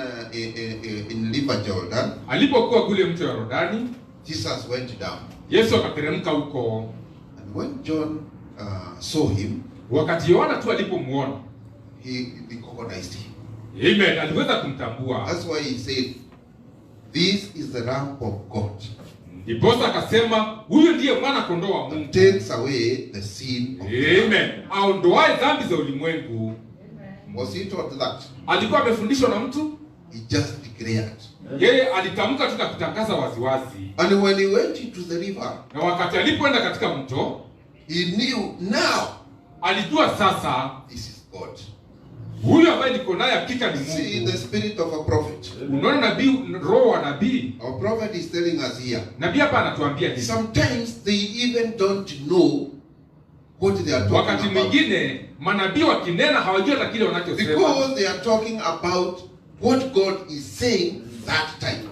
River Jordan, Alipokuwa kule mto wa Yordani, Jesus went down. Yesu akateremka huko. And when John saw him, Wakati Yohana tu alipomuona, he recognized him. Amen, aliweza kumtambua. That's why he said, this is the Lamb of God. Ndiposa akasema huyu ndiye mwana kondoo wa Mungu. Takes away the sin of the world. Amen. Aondoaye dhambi za ulimwengu. Was he taught that? Alikuwa amefundishwa na mtu? He just declared. Yeye alitamka tu na kutangaza waziwazi. And when he went into the river, Na wakati alipoenda katika mto, he knew now alijua sasa this is God. huyu ambaye niko naye hakika ni See Mungu. the spirit of a prophet. Unaona nabii, roho wa nabii. Our prophet is telling us here. Nabii hapa anatuambia hivi. Sometimes they even don't know what they are Wakati talking about. mwingine manabii wakinena hawajui hata kile wanachosema. Because they are talking about what God is saying that time.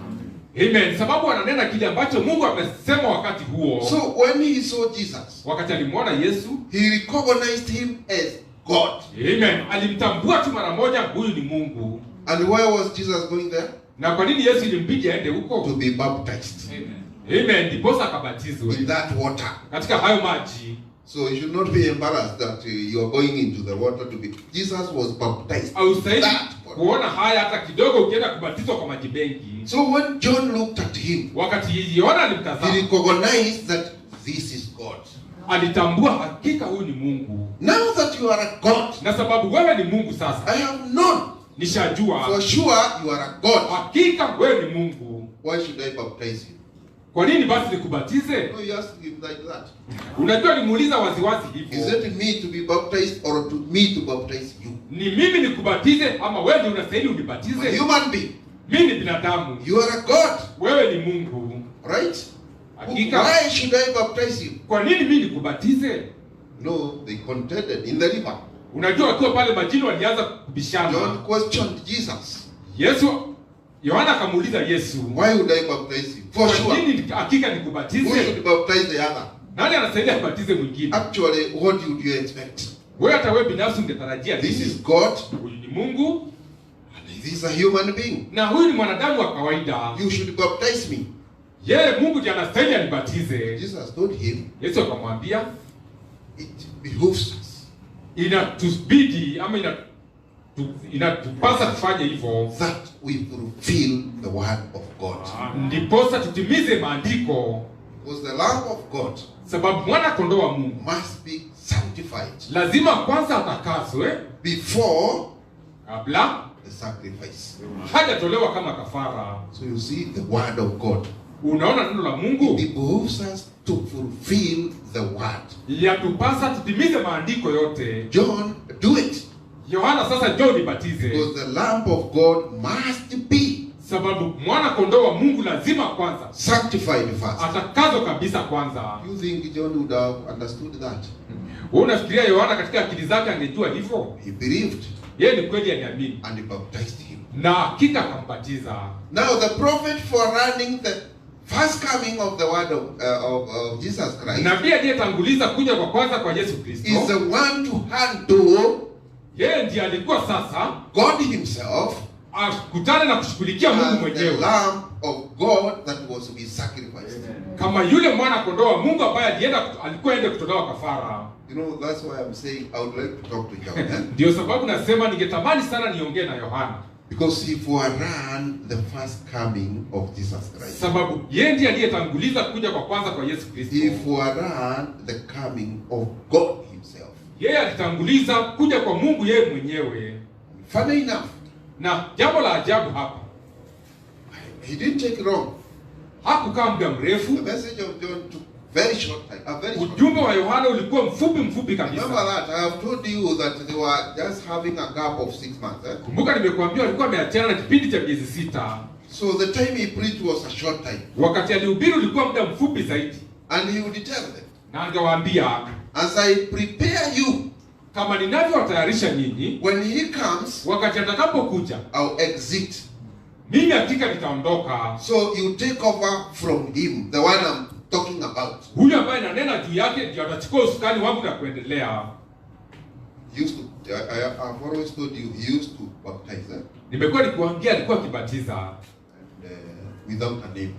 Amen. Sababu wananena kile ambacho Mungu amesema wakati huo. So when he saw Jesus, Wakati alimuona Yesu, he recognized him as God. Amen, alimtambua tu mara moja huyu ni Mungu. And where was Jesus going there? Na kwa nini Yesu ilimbidi aende To huko? be baptized. Amen. Amen. Ndiposa akabatizwe in that water. katika hayo maji. So you should not be embarrassed that you are going into the water to be. Jesus was baptized. Haustahili That water. kuona haya hata kidogo ukienda kubatizwa kwa maji mengi. So when John looked at him, Wakati Yohana he alimtazama, recognized that this is God. alitambua hakika huyu ni Mungu. Now that you are a God, Na sababu wewe ni Mungu sasa, I have known nishajua for sure you are a God. hakika wewe ni Mungu. Why should I baptize you? Kwa nini basi nikubatize? No, you asked him like that. Unajua nimuuliza waziwazi Is hivyo, it me to be baptized or to me to baptize you? ni mimi nikubatize ama wewe ndio unastahili I'm a unibatize? human being. Mimi ni binadamu, You are a God, wewe ni Mungu. right? Hakika. Why should I baptize you? Kwa nini mimi nikubatize? No, they contended in the river. Unajua wakiwa pale majini walianza John kubishana. questioned Jesus. Yohana akamuuliza Yesu, Why would I baptize you? For kwa sure. nini hakika Who nikubatize? should baptize the other? Nani anastahili abatize mwingine? Actually, what would you expect? Wewe hata wewe binafsi ungetarajia This nini? is God Huyu ni Mungu and this is a human being. na huyu ni mwanadamu wa kawaida. You should baptize me. Yeye Mungu ndiye anastahili anibatize. Jesus told him, Yesu akamwambia, it behooves us inatubidi ama inatupasa tufanye hivyo that we fulfill the word of God. ndiposa tutimize maandiko, Because the Lamb of God sababu mwana kondoo wa Mungu must be sanctified lazima kwanza atakaswe before kabla the sacrifice. hajatolewa kama kafara. So you see the word of God. Unaona neno la Mungu It behooves us to fulfill the word. yatupasa tutimize maandiko yote. John, do it. Yohana sasa njoo nibatize, Because the Lamb of God must be sababu mwana kondoo wa Mungu lazima kwanza sanctified first. atakazwa kabisa kwanza. You think John would have understood that? Wewe unafikiria Yohana katika akili zake angejua hivyo? He believed Yeye ni kweli aliamini and he baptized him. na hakika akambatiza. Now the prophet forerunnning the first coming of the word of Jesus Christ Nabii aliyetanguliza kuja kwa kwanza kwa Yesu is Kristo, the one to handle yeye ndiye alikuwa sasa God himself akutane na kushughulikia Mungu as the mwenyewe Lamb of God that was to be sacrificed. kama yule mwana kondoo wa Mungu ambaye alikuwa ende kutolewa kafara. You know, that's why I'm saying I would like to talk to John. Ndio sababu nasema ningetamani sana niongee na Yohana, Because he foreran the first coming of Jesus Christ. sababu yeye ndiye aliyetanguliza kuja kwa kwanza kwa Yesu He Kristo. foreran the coming of God himself. Yeye alitanguliza kuja kwa Mungu yeye mwenyewe, Funny enough, na jambo la ajabu hapa, he didn't take long. hakukaa muda mrefu. The message of John took very short time. A very short time. Ujumbe wa Yohana ulikuwa mfupi Remember kabisa. that I have told you that they were just having a gap of 6 months. Kumbuka nimekuambia walikuwa wameachana na kipindi cha miezi 6. So the time he preached was a short time. Wakati alihubiri ulikuwa muda mfupi zaidi, And he would tell them, na angewaambia, as I prepare you, kama ninavyowatayarisha nyinyi, when he comes, wakati atakapokuja I'll exit. mimi hakika nitaondoka. So you take over from him, the one I'm talking about. Huyu ambaye nanena juu yake ndio atachukua usukani wangu na kuendelea. He used to, I've always told you, he used to baptize Nimekuwa nikiwaambia alikuwa akibatiza and, without a name.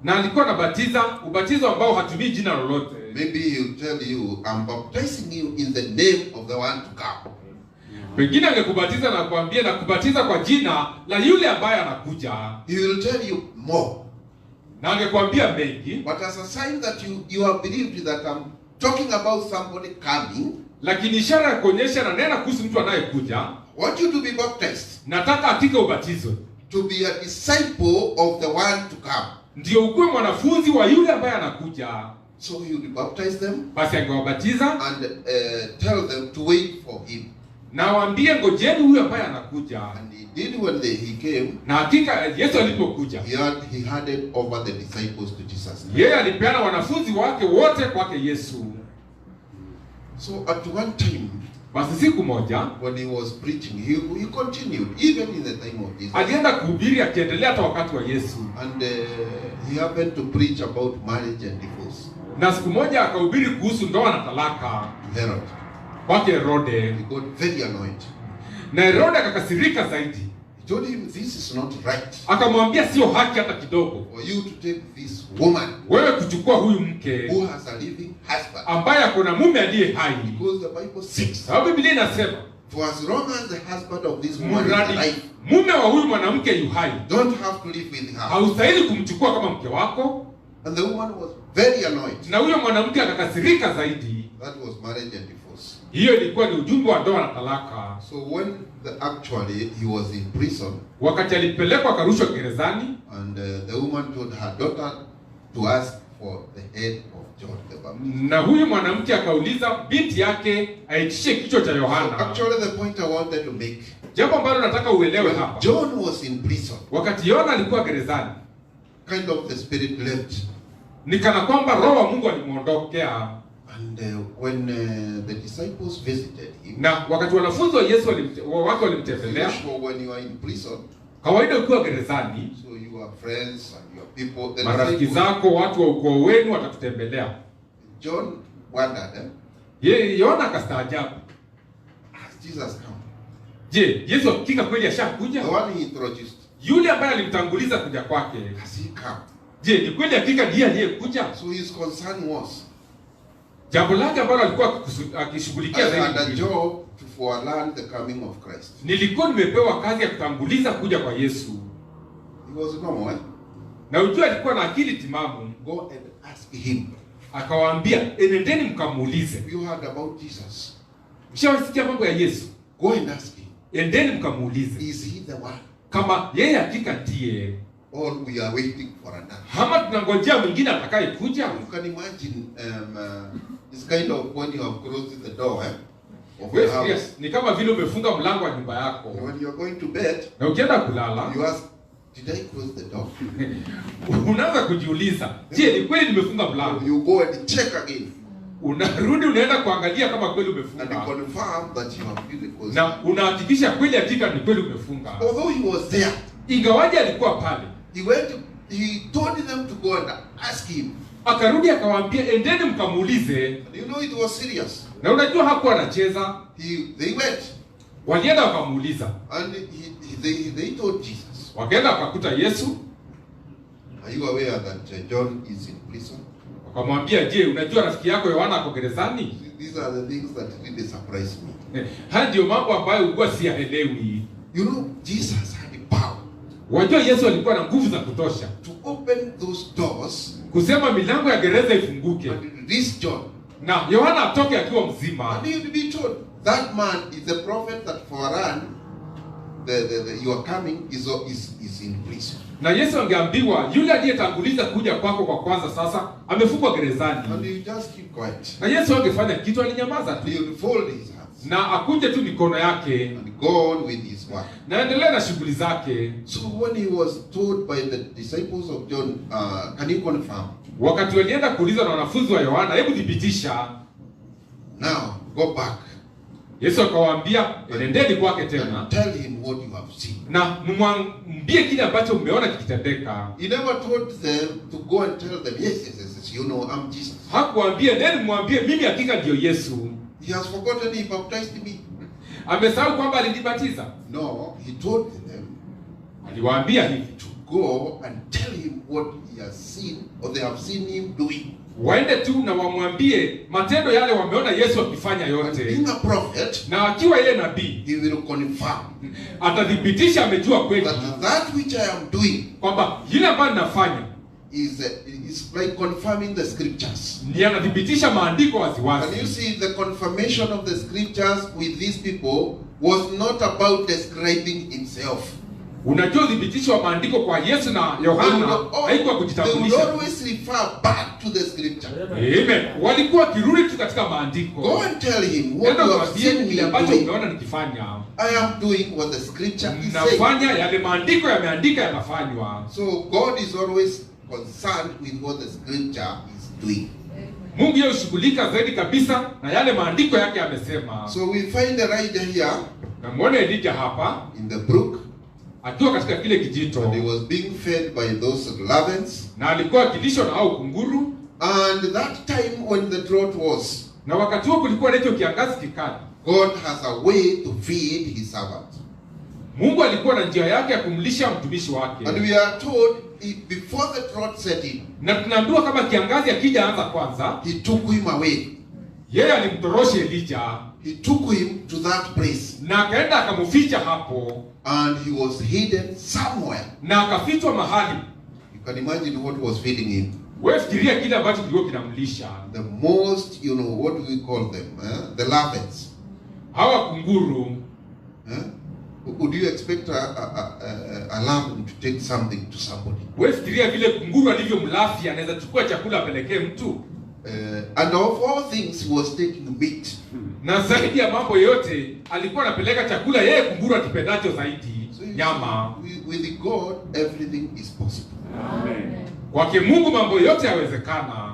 na alikuwa anabatiza ubatizo ambao hatumii jina lolote. Maybe he'll tell you, I'm baptizing you in the name of the one to come. Pengine angekubatiza na kuambia na kubatiza kwa jina la yule ambaye anakuja, He will tell you more. na angekuambia mengi, But as a sign that you have believed that I'm talking about somebody coming, lakini ishara ya kuonyesha na nena kuhusu mtu anayekuja. I want you to be baptized, Nataka hakika ubatizwe, to be a disciple of the one to come. ndio ukuwe mwanafunzi wa yule ambaye anakuja. So he will baptize them Basi angewabatiza and tell them to wait for him. na waambie ngojeni huyu ambaye anakuja. And he did when he came. Na hakika Yesu alipokuja, He handed over the disciples to Jesus. yeye alipeana wanafunzi wake wote kwake Yesu. So at one time, Basi siku moja when he was preaching, he continued, even in the time of Jesus. alienda kuhubiri akiendelea hata wakati wa Yesu, And he happened to preach about marriage and divorce na siku moja akahubiri kuhusu ndoa na talaka to Herod. kwake Herode, He got very annoyed. na Herode akakasirika zaidi. He told him, this is not right Akamwambia sio haki hata kidogo for you to take this woman wewe kuchukua huyu mke who has a living husband. ambaye akona mume aliye hai. Because the Bible says, Sababu Biblia inasema for as long as the husband of this woman is mradi alive, mume wa huyu mwanamke yu hai, don't have to live with her. haustahili kumchukua kama mke wako. And the woman was very annoyed. Na huyo mwanamke akakasirika zaidi. That was marriage and divorce. Hiyo ilikuwa ni ujumbe wa ndoa na talaka. So when actually he was in prison, Wakati alipelekwa akarushwa gerezani, and the woman told her daughter to ask for the head of John the Baptist. na huyu mwanamke akauliza binti yake aitishe kichwa cha So Yohana. actually the point I wanted to make, Jambo ambalo nataka uelewe hapa. John was in prison, Wakati Yohana alikuwa gerezani, kind of the spirit left. ni kana kwamba roho wa Mungu alimuondokea. And when the disciples visited him, Na wakati wanafunzi wa Yesu wake walimtembelea, usually when you are in prison, kawaida ukiwa gerezani, so your friends and your people, the marafiki disciples, zako, watu wa ukoo wenu watakutembelea. John wondered, Yeye Yohana akastaajabu. has Jesus come? Je, Yesu hakika kweli ashakuja? The one he introduced, Yule ambaye alimtanguliza kuja kwake, has he come? je, ni kweli hakika ndiye aliyekuja? So his concern was, Jambo lake ambalo alikuwa akishughulikia I had a zaidi, job to forelearn the coming of Christ. nilikuwa nimepewa kazi ya kutanguliza kuja kwa Yesu. He was normal. Na ujua alikuwa na akili timamu, Go and ask him. akawaambia enendeni mkamuulize. You heard about Jesus. Mshawasikia mambo ya Yesu? Go and ask him. Endeni mkamuulize Is he the one? kama yeye hakika ndiye, Or we are waiting for another? ama tunangojea mwingine atakayekuja. You can imagine it's kind of when you have closed the door of the Wewe house. yes, ni kama vile umefunga mlango wa nyumba yako When you are going to bed, na ukienda kulala you ask, did I close the door? unaanza kujiuliza, je, ni kweli nimefunga mlango? You go and check again Unarudi unaenda kuangalia kama kweli and umefunga, confirm that you have really closed. na unahakikisha kweli hakika ni kweli umefunga. Although he was there, Ingawaje alikuwa pale, he told them to go and ask him. akarudi akawaambia endeni mkamuulize. And you know it was serious. Na unajua hakuwa anacheza, They went walienda wakamuuliza, and they told Jesus, wakaenda wakakuta Yesu, are you aware that John is in prison? wakamwambia, je, unajua rafiki yako Yohana ako gerezani? These are the things that really surprise me. Haya ndio mambo ambayo huwa siyaelewi. You know, Jesus had power Wajua Yesu alikuwa na nguvu za kutosha to open those doors kusema milango ya gereza ifunguke and release John. na Yohana atoke akiwa mzima. And you'd be told, that man is the prophet that foreran your coming is in prison. Na Yesu angeambiwa yule aliyetanguliza kuja kwako kwa kwanza sasa amefungwa gerezani. And you just keep quiet. Na Yesu angefanya kitu, alinyamaza tu And he'll fold his hands na akuje tu mikono yake and go on with his work. na endelea na shughuli zake. So when he was told by the disciples of John, can you confirm? Wakati walienda kuuliza na wanafunzi wa Yohana, hebu thibitisha. Now go back Yesu akawaambia, enendeni kwake tena and tell him what you have seen. na mmwambie kile ambacho mmeona kikitendeka. He never told them to go and tell them, yes, you know, I'm Jesus. Hakuambia endeni mwambie mimi hakika ndio Yesu. He has forgotten he baptized me. Amesahau kwamba alinibatiza. No, he told them Aliwaambia hivi, to go and tell him what he has seen or they have seen him doing. waende tu na wamwambie matendo yale wameona Yesu akifanya And yote, being a prophet, na akiwa ile nabii he will confirm atathibitisha, amejua kweli that which I am doing kwamba yule ambayo ninafanya is like confirming the scriptures. ni anathibitisha maandiko And you waziwazi. see, the confirmation of the scriptures with these people was not about describing himself. Unajua uthibitisho wa maandiko kwa Yesu na They Yohana would haikuwa kujitambulisha. always refer back to the scripture. Amen. Walikuwa wakirudi tu katika maandiko. Go and tell him what Nenda you have mwambie seen me kile ambacho doing. umeona nikifanya. I am doing what the scripture is saying. Nafanya yale maandiko yameandika yanafanywa. So God is always concerned with what the scripture is doing. Mungu yeye hushughulika zaidi kabisa na yale maandiko yake yamesema. So we find Elijah here Na muone Elijah hapa in the brook, akiwa katika kile kijito and he was being fed by those ravens. na alikuwa akilishwa na hao kunguru, And that time when the drought was, na wakati huo kulikuwa na hicho kiangazi kikali. God has a way to feed his servant. Mungu alikuwa na njia yake ya kumlisha mtumishi wake. And we are told, before the drought set in, Na tunaambiwa kama kiangazi akija anza kwanza, he took him away. yeye alimtorosha Elijah He took him to that place. na akaenda akamficha hapo, And he was hidden somewhere. na akafichwa mahali. You can imagine what was feeding him. Wewe fikiria kile ambacho kilikuwa kinamlisha. The most, what do we call them? The larvae. Hawa kunguru, Would you expect a lamb to take something to somebody? wewe fikiria vile kunguru alivyo mlafi, anaweza chukua chakula apelekee mtu. And of all things, he was taking meat. Na zaidi ya mambo yote alikuwa anapeleka chakula yeye kunguru akipendacho zaidi, So you nyama. see, with God, everything is possible. Kwake Mungu mambo yote yawezekana.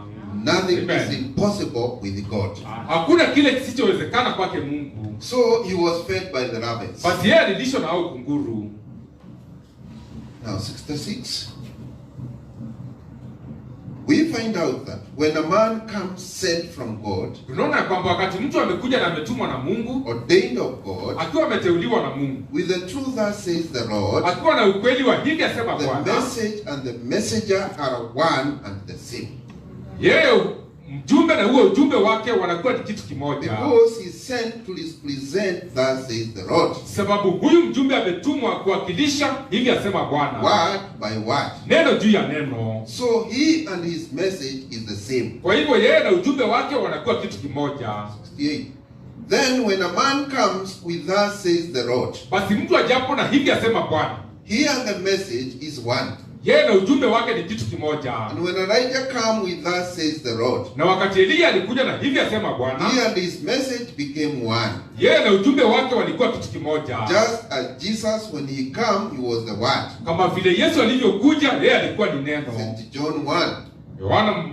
Nothing Amen. is impossible with God. Hakuna kile kisichowezekana kwake Mungu. So he was fed by the rabbits. Basi yeye alilishwa na hao kunguru. Now 66. We find out that when a man comes sent from God, Tunaona kwamba wakati mtu amekuja na ametumwa na Mungu, ordained of God, akiwa ameteuliwa na Mungu, with the truth that says the Lord, akiwa na ukweli wa hivi asema the Bwana, message and the messenger are one and the same. yeye mjumbe na huo ujumbe wake wanakuwa ni kitu kimoja. Because he sent to present that says the Lord. Sababu huyu mjumbe ametumwa kuwakilisha hivi asema Bwana, Word by word. neno juu ya neno. So he and his message is the same. Kwa hivyo yeye na ujumbe wake wanakuwa kitu kimoja. 68. Then when a man comes with that says the Lord, Basi mtu ajapo na hivi asema Bwana, he and the message is one. yeye na ujumbe wake ni kitu kimoja. And when Elijah come with that says the Lord, Na wakati Eliya alikuja na hivi asema Bwana, he and his message became one. yeye na ujumbe wake walikuwa kitu kimoja. Just as Jesus, when he come, he was the word. Kama vile Yesu alivyokuja, yeye alikuwa ni neno. St. John 1. Yohana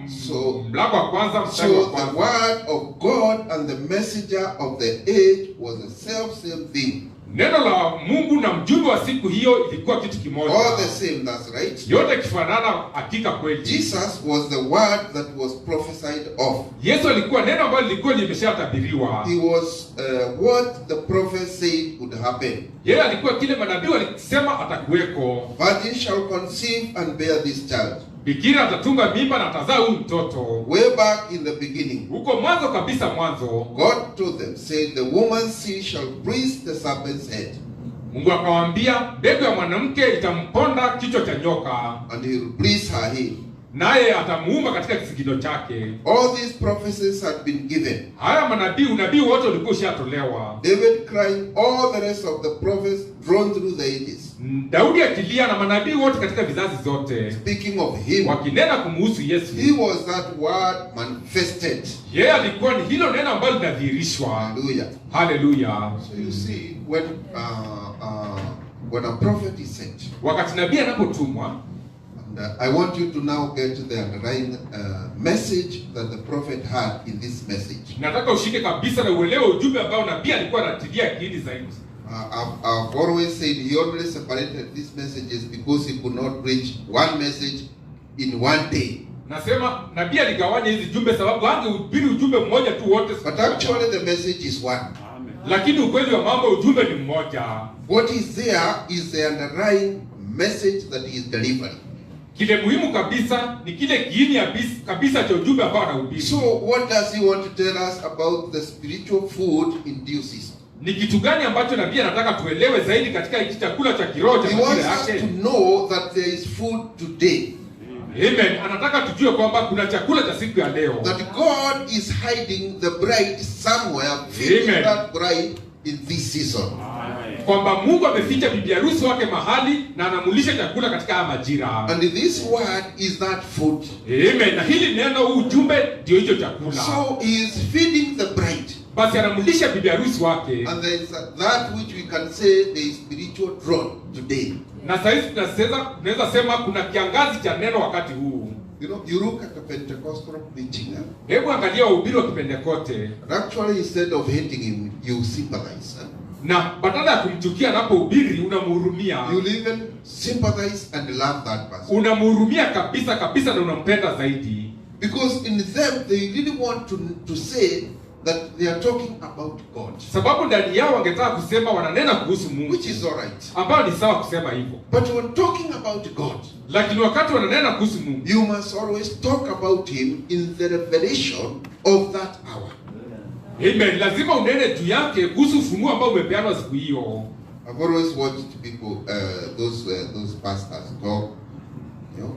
mlango wa kwanza mstari wa So the kwanza. word of God and the messenger of the age was the same thing. Neno la Mungu na mjumbe wa siku hiyo ilikuwa kitu kimoja. All the same, that's right. Yote kifanana hakika kweli. Jesus was the word that was prophesied of. Yesu alikuwa neno ambalo lilikuwa limeshatabiriwa. He was what the prophet said would happen. Yeye alikuwa kile manabii walisema atakuweko. Virgin shall conceive and bear this child. Bikira atatunga mimba na atazaa huyu mtoto. Way back in the beginning, Huko mwanzo kabisa mwanzo, God told them, said, the woman's seed shall bruise the serpent's head, Mungu akawaambia mbegu ya mwanamke itamponda kichwa cha nyoka, and he will bruise her head. naye atamuumba katika kisigino chake. All these prophecies had been given. Haya unabii wote ulikuwa ushatolewa. David crying, all the rest of the prophets drawn through the ages, Daudi akilia na manabii wote katika vizazi zote speaking of him. wakinena kumuhusu Yesu. He was that word manifested. Yeye alikuwa ni hilo neno ambalo linadhihirishwa. Hallelujah. Haleluya. So you see, when a prophet is sent, Wakati nabii anapotumwa, and I want you to now get to the underlying message that the prophet had in this message. nataka ushike kabisa na uelewe ujumbe ambao nabii alikuwa anatilia akili zaidi. I've always said he always separated these messages because he could not preach one message in one day. Nasema nabii aligawanya hizi jumbe sababu angehubiri ujumbe mmoja tu wote. But actually the message is one. Lakini ukweli wa mambo ujumbe ni mmoja. What is there is the underlying message that he is delivering. Kile muhimu kabisa ni kile kiini kabisa cha ujumbe ambao anahubiri. So what does he want to tell us about the spiritual food in due season? Ni kitu gani ambacho nabii anataka tuelewe zaidi katika hiki chakula cha kiroho cha He majira wants us yake? to know that there is food today. Amen. Anataka tujue kwamba kuna chakula cha siku ya leo. That God is hiding the bride somewhere, feeding Amen. that bride in this season. Kwamba Mungu ameficha bibi harusi wake mahali na anamulisha chakula katika haya majira. And this word is that food. Amen. Na hili neno ujumbe ndio hicho chakula. So he is feeding the bride. Basi anamulisha bibi harusi wake. And there is that which we can say there is spiritual drought today. Na sasa tunaweza sema kuna kiangazi cha neno wakati huu. You know, you look at the Pentecostal preaching. Hebu angalia wahubiri wa Kipentekoste. Actually, instead of hating him, you sympathize. Na badala ya kumchukia anapohubiri unamhurumia. You even sympathize and love that person. Unamhurumia kabisa kabisa na unampenda zaidi. Because in them, they really want to say that they are talking about God, sababu ndani yao wangetaka kusema wananena kuhusu Mungu, which is all right. ambayo ni sawa kusema hivyo. But when talking about God, Lakini wakati wananena kuhusu Mungu, you must always talk about him in the revelation of that hour. amen, lazima unene juu yake kuhusu ufunuo ambao umepeanwa siku hiyo. I've always watched people, those pastors talk,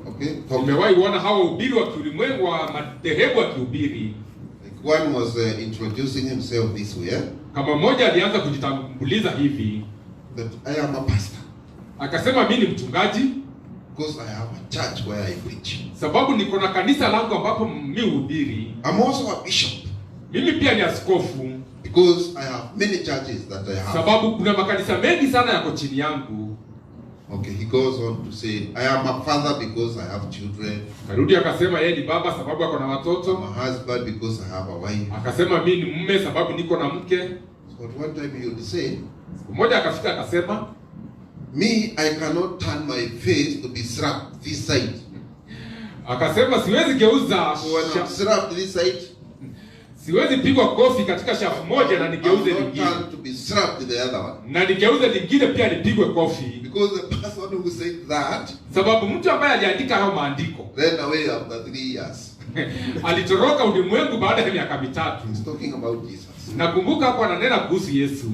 okay? Umewahi kuona hao wahubiri wa kiulimwengu wa madhehebu ya kihubiri? Like one was introducing himself this way, Kama mmoja alianza kujitambuliza hivi, that I am a pastor akasema mimi ni mchungaji because I have a church where I preach. sababu niko na kanisa langu ambapo mimi hubiri. I'm also a bishop Mimi pia ni askofu because I have many churches that I have. sababu kuna makanisa mengi sana yako chini yangu. Okay, he goes on to say, I am a father because I have children. Karudi akasema yeye ni baba sababu ako na watoto. I'm a husband because I have a wife. Akasema mimi ni mume sababu niko na mke. So at one time he would say, Siku moja akafika akasema, me, I cannot turn my face to be slapped this side. akasema siwezi geuza So when I'm slapped this side, siwezi pigwa kofi katika shafu moja na I'm nigeuze not lingine, turned to be slapped the other one. na nigeuze lingine pia nipigwe kofi. Because the person who said that Sababu mtu ambaye aliandika hayo maandiko ran away after 3 years. alitoroka ulimwengu baada ya miaka 3. He's talking about Jesus. Nakumbuka hapo ananena kuhusu Yesu.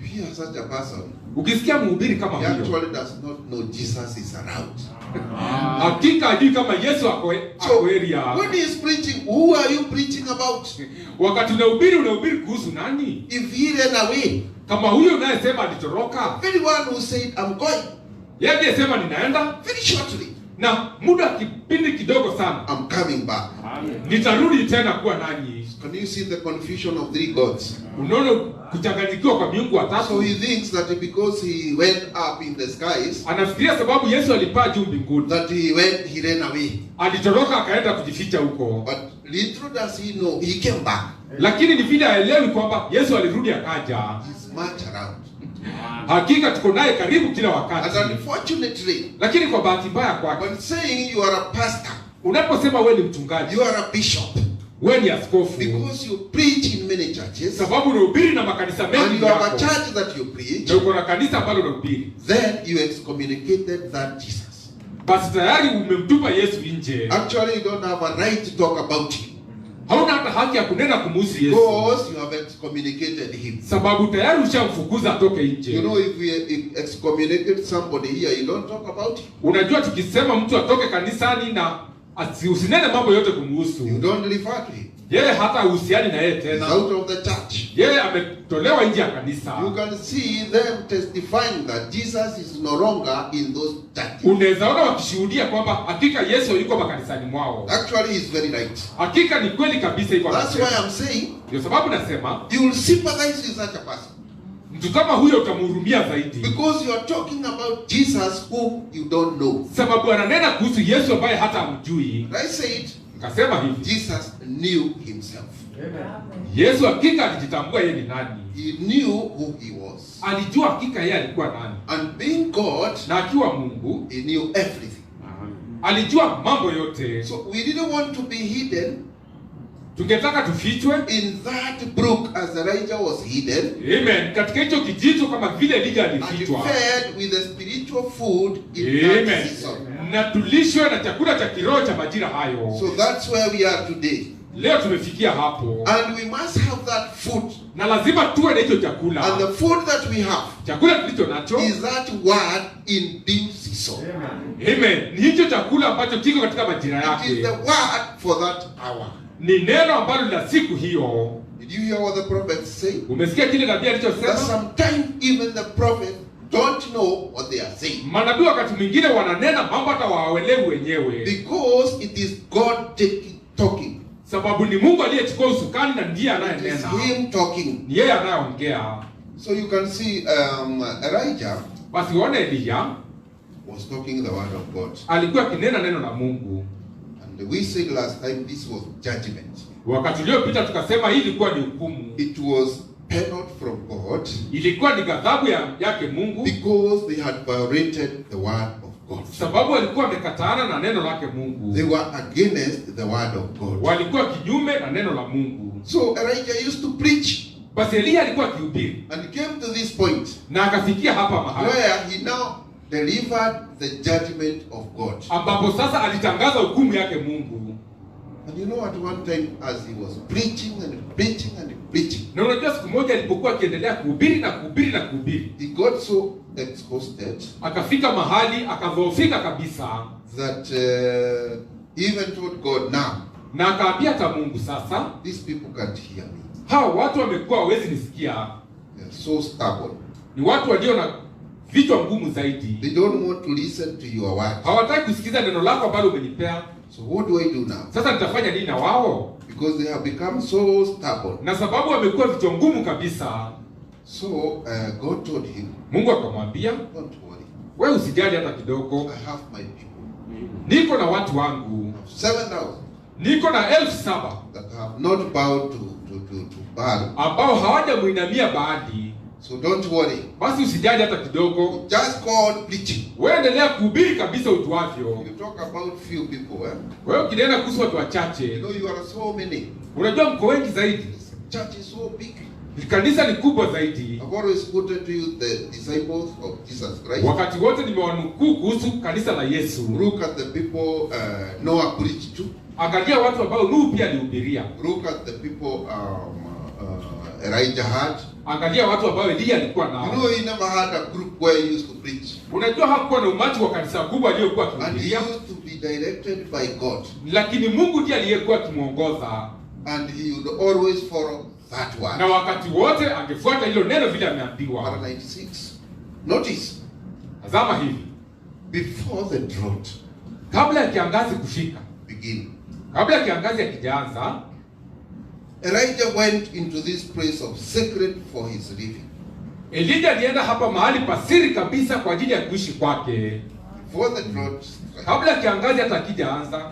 If you are such a person, Ukisikia mhubiri he kama huyo, actually does not know Jesus is around. hakika hajui kama Yesu ako So area. when he is preaching, who are you preaching about? Wakati unahubiri kuhusu nani? If he ran away, Kama huyo unayesema alitoroka, very one who said, I'm going, yeye ndiye sema ninaenda very shortly, na muda kipindi kidogo sana I'm coming back. nitarudi tena kuwa nanyi. Can you see the confusion of 3 gods? Unaona kuchanganyikiwa kwa miungu So watatu. he thinks that because he went up in the skies, Anafikiria sababu Yesu alipaa juu mbinguni, that he ran away. alitoroka akaenda kujificha huko. But little does he know, he came back. Lakini ni vile haelewi kwamba Yesu alirudi akaja. He's much around. Hakika tuko naye karibu kila And wakati. unfortunately, Lakini kwa bahati mbaya kwake, when saying you are a pastor, unaposema wewe ni mchungaji, you are a bishop, wewe ni askofu, because you preach in many churches, sababu unahubiri na makanisa and mengi you have a yako, church that you preach, na uko na kanisa ambalo unahubiri, then you excommunicated that Jesus. basi tayari umemtupa Yesu nje. Actually, you don't have a right to talk about him, Hauna hata haki ya kunena kumhusu Yesu, because you have excommunicated him. sababu tayari ushamfukuza atoke nje. You know, if we excommunicate somebody here, you don't talk about him. Unajua tukisema mtu atoke kanisani na usinene mambo yote You kumhusu, don't refer to him. yeye hata uhusiani na yeye He's tena, out of the church. yeye ametolewa nje ya kanisa. You can see them testifying that Jesus is no longer in those churches. Unaweza ona wakishuhudia kwamba hakika Yesu yuko makanisani mwao. Actually, he's very right. Hakika ni kweli kabisa iko. That's why I'm saying Ndio sababu nasema you will sympathize with such a person, mtu kama huyo utamhurumia zaidi, because you are talking about Jesus whom you don't know. sababu ananena kuhusu Yesu ambaye hata hamjui. I said Nikasema hivi, Jesus knew himself. Yesu hakika alijitambua yeye ni nani. He knew who he was. Alijua hakika yeye alikuwa nani, And being God, na akiwa Mungu he knew everything. alijua mambo yote. So we didn't want to be hidden Tungetaka tufichwe, in that brook as Elijah was hidden, amen, katika hicho kijito kama vile Elija and alifichwa, fed with the spiritual food in that amen, season. na tulishwe na chakula cha kiroho cha majira hayo. So that's where we are today. Leo tumefikia hapo, And we must have that food. na lazima tuwe na hicho And chakula. the food that we have Chakula tulicho nacho, is that word in due season. amen, ni hicho chakula ambacho kiko katika majira It is the yake, word for that hour. ni neno ambalo la siku hiyo. Did you hear what the prophets say? Umesikia kile nabii That alichosema? sometimes even the prophets don't know what they are saying, Manabii wakati mwingine wananena mambo hata waelewi wenyewe, because it is God talking. sababu ni Mungu aliyechukua usukani na ndiye It is anayenena, him talking. ni yeye anayeongea. So you can see Elijah Basi waone Elia was talking the word of God. alikuwa akinena neno la Mungu. And we said last time this was judgment. Wakati uliopita tukasema hii ilikuwa ni hukumu, It was penalty from God, ilikuwa ni ghadhabu yake Mungu, because they had violated the word of God. sababu walikuwa wamekataana na neno lake Mungu. They were against the word of God. Walikuwa kinyume na neno la Mungu. So Elijah used to preach, Basi Eliya alikuwa akihubiri and he came to this point na akafikia hapa mahali where he now delivered the judgment of God. ambapo sasa alitangaza hukumu yake Mungu. And you know, at one time, as he was preaching and preaching and preaching, Na unajua siku moja alipokuwa akiendelea kuhubiri na kuhubiri na kuhubiri, he got so exhausted akafika mahali akadhoofika kabisa, that he even told God, now, na akaambia hata Mungu, sasa these people can't hear me. hao watu wamekuwa hawezi nisikia, They're so stubborn. ni watu walio na vichwa ngumu zaidi, They don't want to listen to your word. hawataki kusikiza neno lako ambalo umenipea. So what do I do now? Sasa nitafanya nini na wao? Because they have become so stubborn. Na sababu wamekuwa vichwa ngumu kabisa, So God told him, Mungu akamwambia, don't worry. wewe usijali hata kidogo, I have my people. niko na watu wangu, I have 7,000 niko na 7,000 that have not bowed to Baal. ambao hawajamuinamia Baali. So don't worry. Basi usijali hata kidogo, Just go on preaching. wewe endelea kuhubiri kabisa ujuavyo. You talk about few people, eh? Wewe ukinena kuhusu watu You wachache, know you are so many. unajua mko wengi zaidi, Church is so big. kanisa ni kubwa zaidi. I've always quoted to you the disciples of Jesus Christ. Wakati wote nimewanukuu kuhusu kanisa la Yesu. Look at the people Noah preached to. Angalia watu ambao Nuhu pia alihubiria. Look at the people Elijah had. Angalia watu ambao Eliya alikuwa You nao. know, he never had a group where he used to preach. Unajua hakuwa na umati wa kanisa kubwa aliyokuwa And he akihubiria, used to be directed by God. lakini Mungu ndiye aliyekuwa akimwongoza, And he would always follow that na word. wakati wote angefuata hilo neno vile ameambiwa. Verse 96. Notice, Tazama hivi, before the drought kabla ya kiangazi kufika, begin, kabla ya kiangazi hakijaanza, Elijah went into this place of secret for his living. Elija alienda hapa mahali pasiri kabisa kwa ajili ya kuishi kwake. Before the drought, Kabla ya kiangazi hata hakijaanza,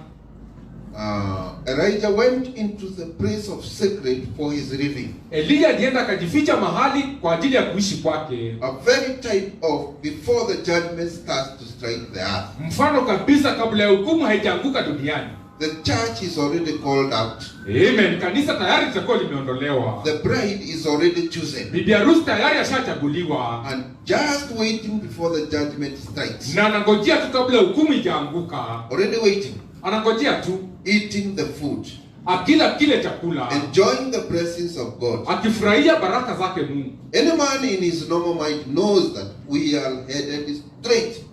Elijah went into the place of secret for his living. Elija alienda akajificha mahali kwa ajili ya kuishi kwake. A very type of before the judgment starts to strike the earth. Mfano kabisa kabla ya hukumu haijaanguka duniani. The church is already called out. Amen. Kanisa tayari litakuwa limeondolewa. The bride is already chosen. Bibi harusi tayari ashachaguliwa. And just waiting before the judgment strikes. Na anangojea tu kabla hukumu ijaanguka. Already waiting. Anangojea tu Eating the food. akila kile chakula. Enjoying the blessings of God. Akifurahia baraka zake Mungu. Any man in his normal mind knows that we are headed straight.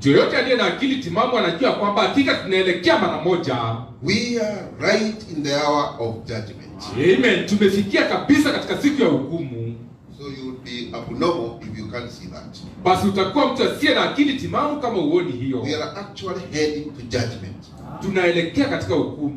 Yoyote aliye na akili timamu anajua kwamba hakika tunaelekea mara moja. We are right in the hour of judgment. Amen. Tumefikia kabisa katika siku ya hukumu. So you would be abnormal if you can't see that. Basi utakuwa mtu asiye na akili timamu kama uoni hiyo. We are actually heading to judgment. Tunaelekea katika hukumu.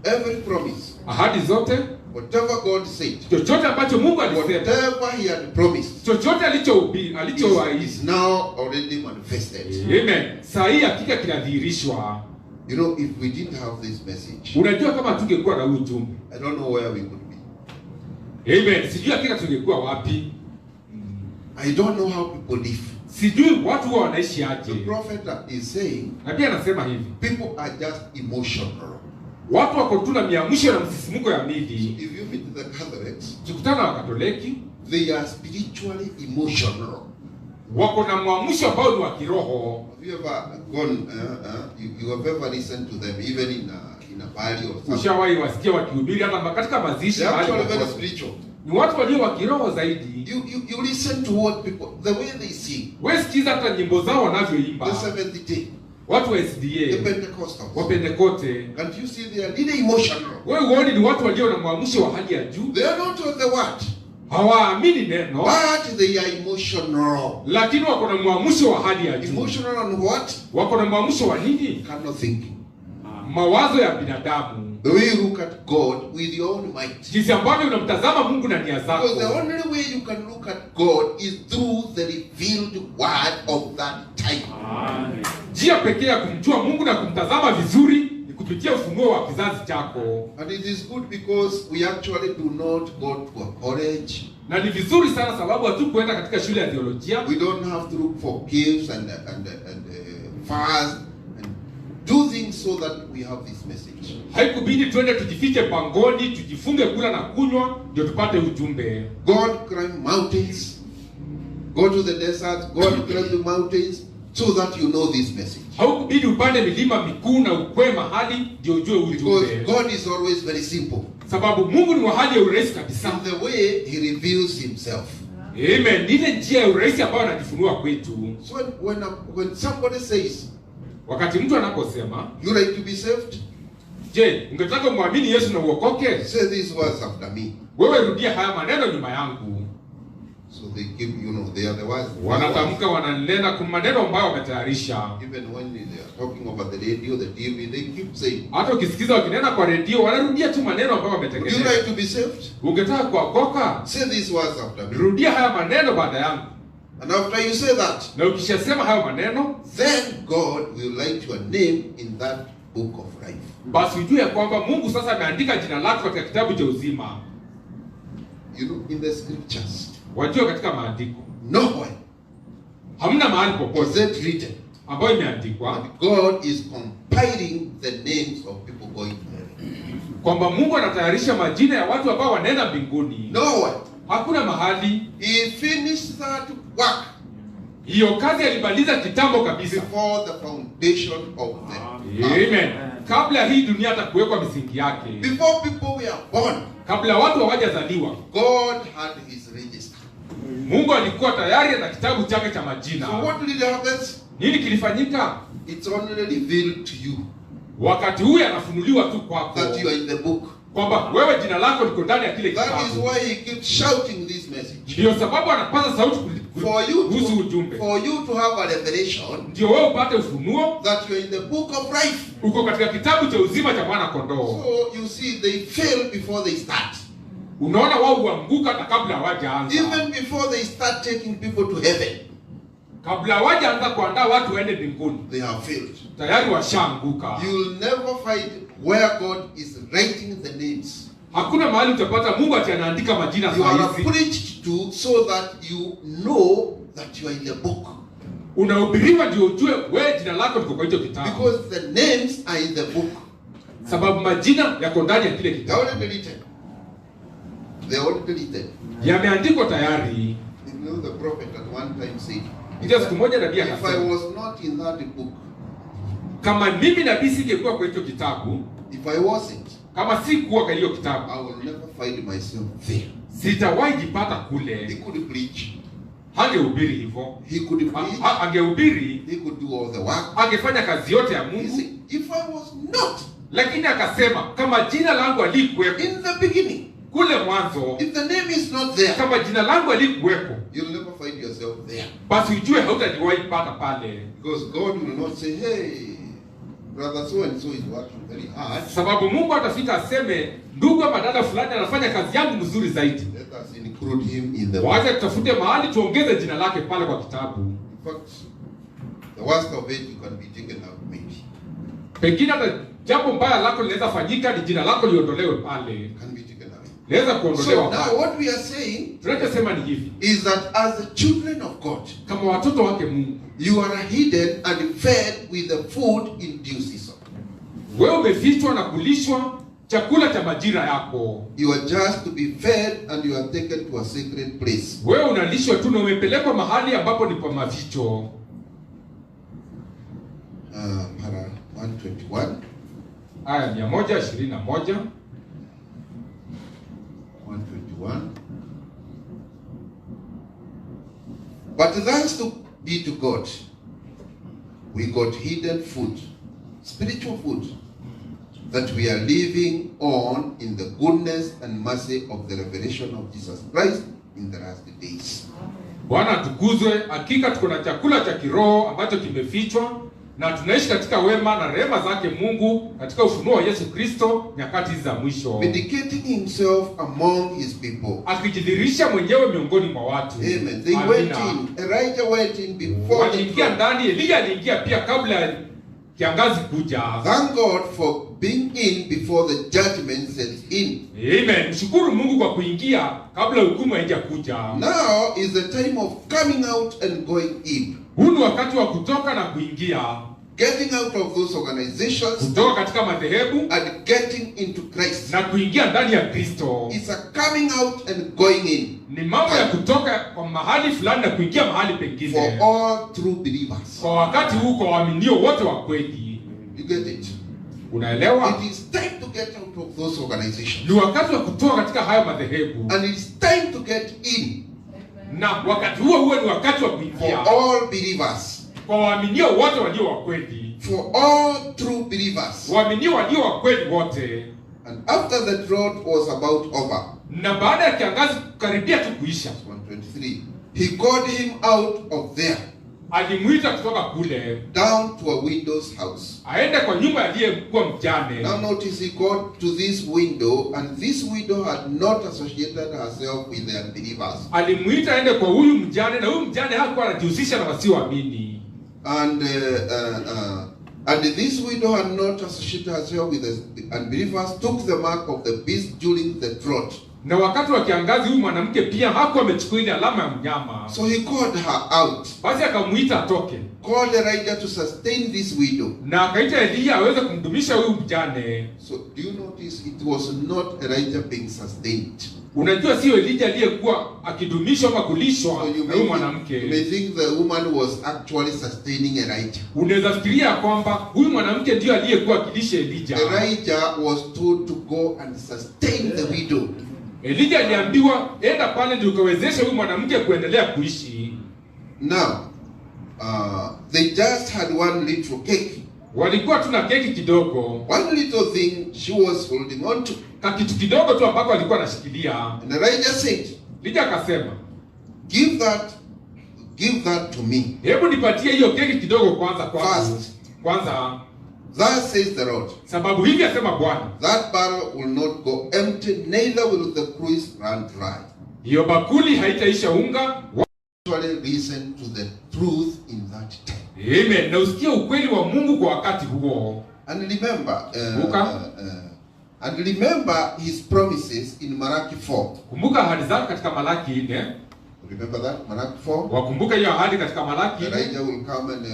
Every promise, Ahadi zote, whatever God said, chochote ambacho Mungu alisema, whatever He had promised, chochote alichoahidi, is now already manifested. amen, saa hii hakika kinadhihirishwa. You know, if we didn't have this message, Unajua kama tungekuwa na huu ujumbe, I don't know where we would be. amen, sijui hakika tungekuwa wapi. I don't know how people live. Sijui watu huwa wanaishi The aje. prophet is saying Na pia anasema hivi, people are just emotional. watu wako tu na miamsho na msisimuko ya mili. If you meet the Catholics, Tukutana na Wakatoliki, they are spiritually emotional. wako na mwamsho ambao ni wa kiroho. Have you ever gone? You have ever listened to them, even in a party or something? Ushawahi wasikia wakihubiri hata katika mazishi They're mahali actually very popote. spiritual. Ni watu walio wa kiroho zaidi. You listen to what people, the way they sing, Wewe sikiza hata nyimbo zao the wanavyoimba. Seventh Day, Watu wa the SDA, Pentecostals. Wapentekote. Can't you see they are really emotional? Wewe uone ni watu walio na mwamsho wa hali ya juu. They are not on the word, Hawaamini neno, but they are emotional. lakini wako na mwamsho wa hali ya juu. Emotional on what? Wako na mwamsho wa nini? Kind of thinking. Mawazo ya binadamu. The way you look at God with your own might. Jinsi ambavyo unamtazama Mungu na nia zako. Because the only way you can look at God is through the revealed word of that time. Njia pekee ya kumjua Mungu na kumtazama vizuri ni kupitia ufunuo wa kizazi chako. And it is good because we actually do not go to a college. Na ni vizuri sana sababu hatukuenda katika shule ya theolojia. We don't have to look for caves and fires and do things so that we have this message. Haikubidi twende tujifiche pangoni, tujifunge kula na kunywa ndio tupate ujumbe. God climbed mountains, go to the desert, God climbed the mountains so that you know this message. Haukubidi upande milima mikuu na ukwe mahali ndio ujue ujumbe. Because God is always very simple. Sababu Mungu ni wa hali ya urahisi kabisa. In the way he reveals himself. Amen. Ile njia ya urahisi ambayo anajifunua kwetu. So when somebody says, wakati mtu anaposema, you like to be saved? Je, ungetaka muamini Yesu na uokoke? Say these words after me. Wewe rudia haya maneno nyuma yangu. So they give, they are the words. Wanatamka, wananena kwa maneno ambayo wametayarisha. Even when they are talking over the radio, the TV, they keep saying. Hata ukisikiza wakinena kwa redio, wanarudia tu maneno ambayo wametengeneza. Would you like to be saved? Ungetaka kuokoka? Say these words after me. Rudia haya maneno baada yangu. And after you say that, na ukishasema hayo maneno, then God will write your name in that book of life. Basi ujue ya kwamba Mungu sasa ameandika jina lako katika kitabu cha uzima. You know, in the scriptures. Wajua katika maandiko. Nowhere. Hamna mahali popote is it written ambayo imeandikwa God is compiling the names of people going to heaven. Kwamba Mungu anatayarisha majina ya watu ambao wanaenda mbinguni. Nowhere. Hakuna mahali. He finished that work. Hiyo kazi alimaliza kitambo kabisa. Before the foundation of the Amen. Kabla hii dunia hata kuwekwa misingi yake. Before people were born. Kabla watu hawajazaliwa. God had his register. Mungu alikuwa tayari na kitabu chake cha majina. So what did happen? Nini kilifanyika? It's only revealed to you. Wakati huyu anafunuliwa tu kwako. That you are in the book. Kwamba wewe jina lako liko ndani ya kile kitabu. That is why he keeps shouting this message. Ndio sababu anapaza sauti kuhusu ujumbe. For you to have a revelation. Ndio wewe upate ufunuo. That you are in the book of life. Uko katika kitabu cha uzima cha mwana kondoo. So you see they fail before they start. Unaona wao huanguka na kabla hawajaanza. Even before they start taking people to heaven. Kabla hawajaanza kuandaa watu waende mbinguni. They have failed. Tayari washaanguka. You will never find where God is writing the names. Hakuna mahali utapata Mungu anaandika majina you are sahihi. Preached to so that you know that you are in the book. Unahubiriwa ndio ujue wewe jina lako liko kwa hicho kitabu. Because the names are in the book. Sababu majina yako ndani ya kile kitabu. They already written. Yameandikwa tayari. You know the prophet at one time said, siku moja nabii if I akasema, was not in that book, kama mimi nabii singekuwa kwa hicho kitabu, if I wasn't, kama sikuwa kwa hiyo kitabu, I will never find myself there. Sitawahi jipata kule. He could preach. Hangehubiri hivyo. He could preach. Angehubiri. He could do all the work. Angefanya kazi yote ya He Mungu. said, if I was not, lakini akasema kama jina langu alikuwepo in the beginning, kule mwanzo, if the name is not there, kama jina langu alikuwepo, you'll never find yourself there. basi ujue hautajiwahi pata pale. Because God will not say, hey, brother so and so is working very hard. Sababu Mungu atafika aseme, ndugu ama dada fulani anafanya kazi yangu mzuri zaidi. Let us include him in the book. Wacha tutafute mahali tuongeze jina lake pale kwa kitabu. In fact, the worst of it, you can be taken out maybe. Pengine hata jambo mbaya lako linaweza fanyika ni jina lako liondolewe pale. Can be taken away. Linaweza kuondolewa. So pale. now what we are saying, tunachosema ni hivi, is that as the children of God, kama watoto wake Mungu, you are hidden and fed with the food in due season. Wewe umefichwa na kulishwa chakula cha majira yako. You are just to be fed and you are taken to a sacred place. Wewe unalishwa tu na umepelekwa mahali ambapo ni pa maficho. Para 121. Aya 121. 121. But thanks to be to God, we got hidden food, spiritual food, that we are living on in the goodness and mercy of the revelation of Jesus Christ in the last days. Bwana tukuzwe, hakika tuko na chakula cha kiroho ambacho kimefichwa na tunaishi katika wema na rehema zake Mungu katika ufunuo wa Yesu Kristo nyakati za mwisho. Vindicating himself among his people. Akijidhihirisha mwenyewe miongoni mwa watu. Amen. They went in. Elijah went in before. Waliingia ndani, Elia aliingia pia kabla kiangazi kuja. Thank God for being in before the judgment sets in. Amen. Mshukuru Mungu kwa kuingia kabla hukumu haijakuja. Now is the time of coming out and going in. Huu ni wakati wa kutoka na kuingia. Getting out of those organizations, kutoka katika madhehebu and getting into Christ. na kuingia ndani ya Kristo. It's a coming out and going in. Ni mambo ya kutoka kwa mahali fulani na kuingia mahali pengine. For all true believers. Kwa wakati huu kwa waaminio wote wa kweli. You get it? Unaelewa? It is time to get out of those organizations. Ni wakati wa kutoka katika hayo madhehebu. And it's time to get in. Na wakati huo ni wakati wa For kuingia. all believers. Kwa waaminio wote walio wa kweli. For all true believers. Waaminio walio wa kweli wote. And after the drought was about over. Na baada ya kiangazi karibia tu kuisha. 123. He called him out of there. Alimuita kutoka kule. Down to a widow's house. Aende kwa nyumba aliyekuwa mjane. Now notice he got to this window, and this widow had not associated herself with the unbelievers. Alimuita aende kwa huyu mjane na huyu mjane hakuwa anajihusisha na wasioamini. And this widow had not associated herself with the unbelievers, took the mark of the beast during the drought. Na wakati wa kiangazi huyu mwanamke pia hakuwa amechukua ile alama ya mnyama. So he called her out. Basi akamuita atoke. Called Elijah to sustain this widow. Na akaita Elia aweze kumdumisha huyu mjane. So do you notice it was not Elijah being sustained? Unajua sio Elijah aliyekuwa akidumishwa ama kulishwa So you na huyu mwanamke. may think the woman was actually sustaining Elijah. Unaweza fikiria kwamba huyu mwanamke ndio aliyekuwa akilisha Elijah. Elijah was told to go and sustain the widow. Elijah aliambiwa enda pale ndio ukawezeshe huyu mwanamke kuendelea kuishi. Now, they just had one little cake. Walikuwa tuna keki kidogo. One little thing she was holding on to. Kitu kidogo tu ambako alikuwa anashikilia. And Elijah said, Elijah akasema, give that to me. hebu nipatie hiyo keki kidogo kwanza kwangu. First. Kwanza. Thus says the Lord. Sababu hivi asema Bwana. That barrel will not go empty, neither will the cruse run dry. Hiyo bakuli haitaisha unga. Actually listen to the truth in that time. Amen. Na usikie ukweli wa Mungu kwa wakati huo. And remember his promises in Malachi 4. Kumbuka ahadi zake katika Malaki 4. Remember that? Malachi 4. Wakumbuka hiyo ahadi katika Malaki 4. Elijah will come and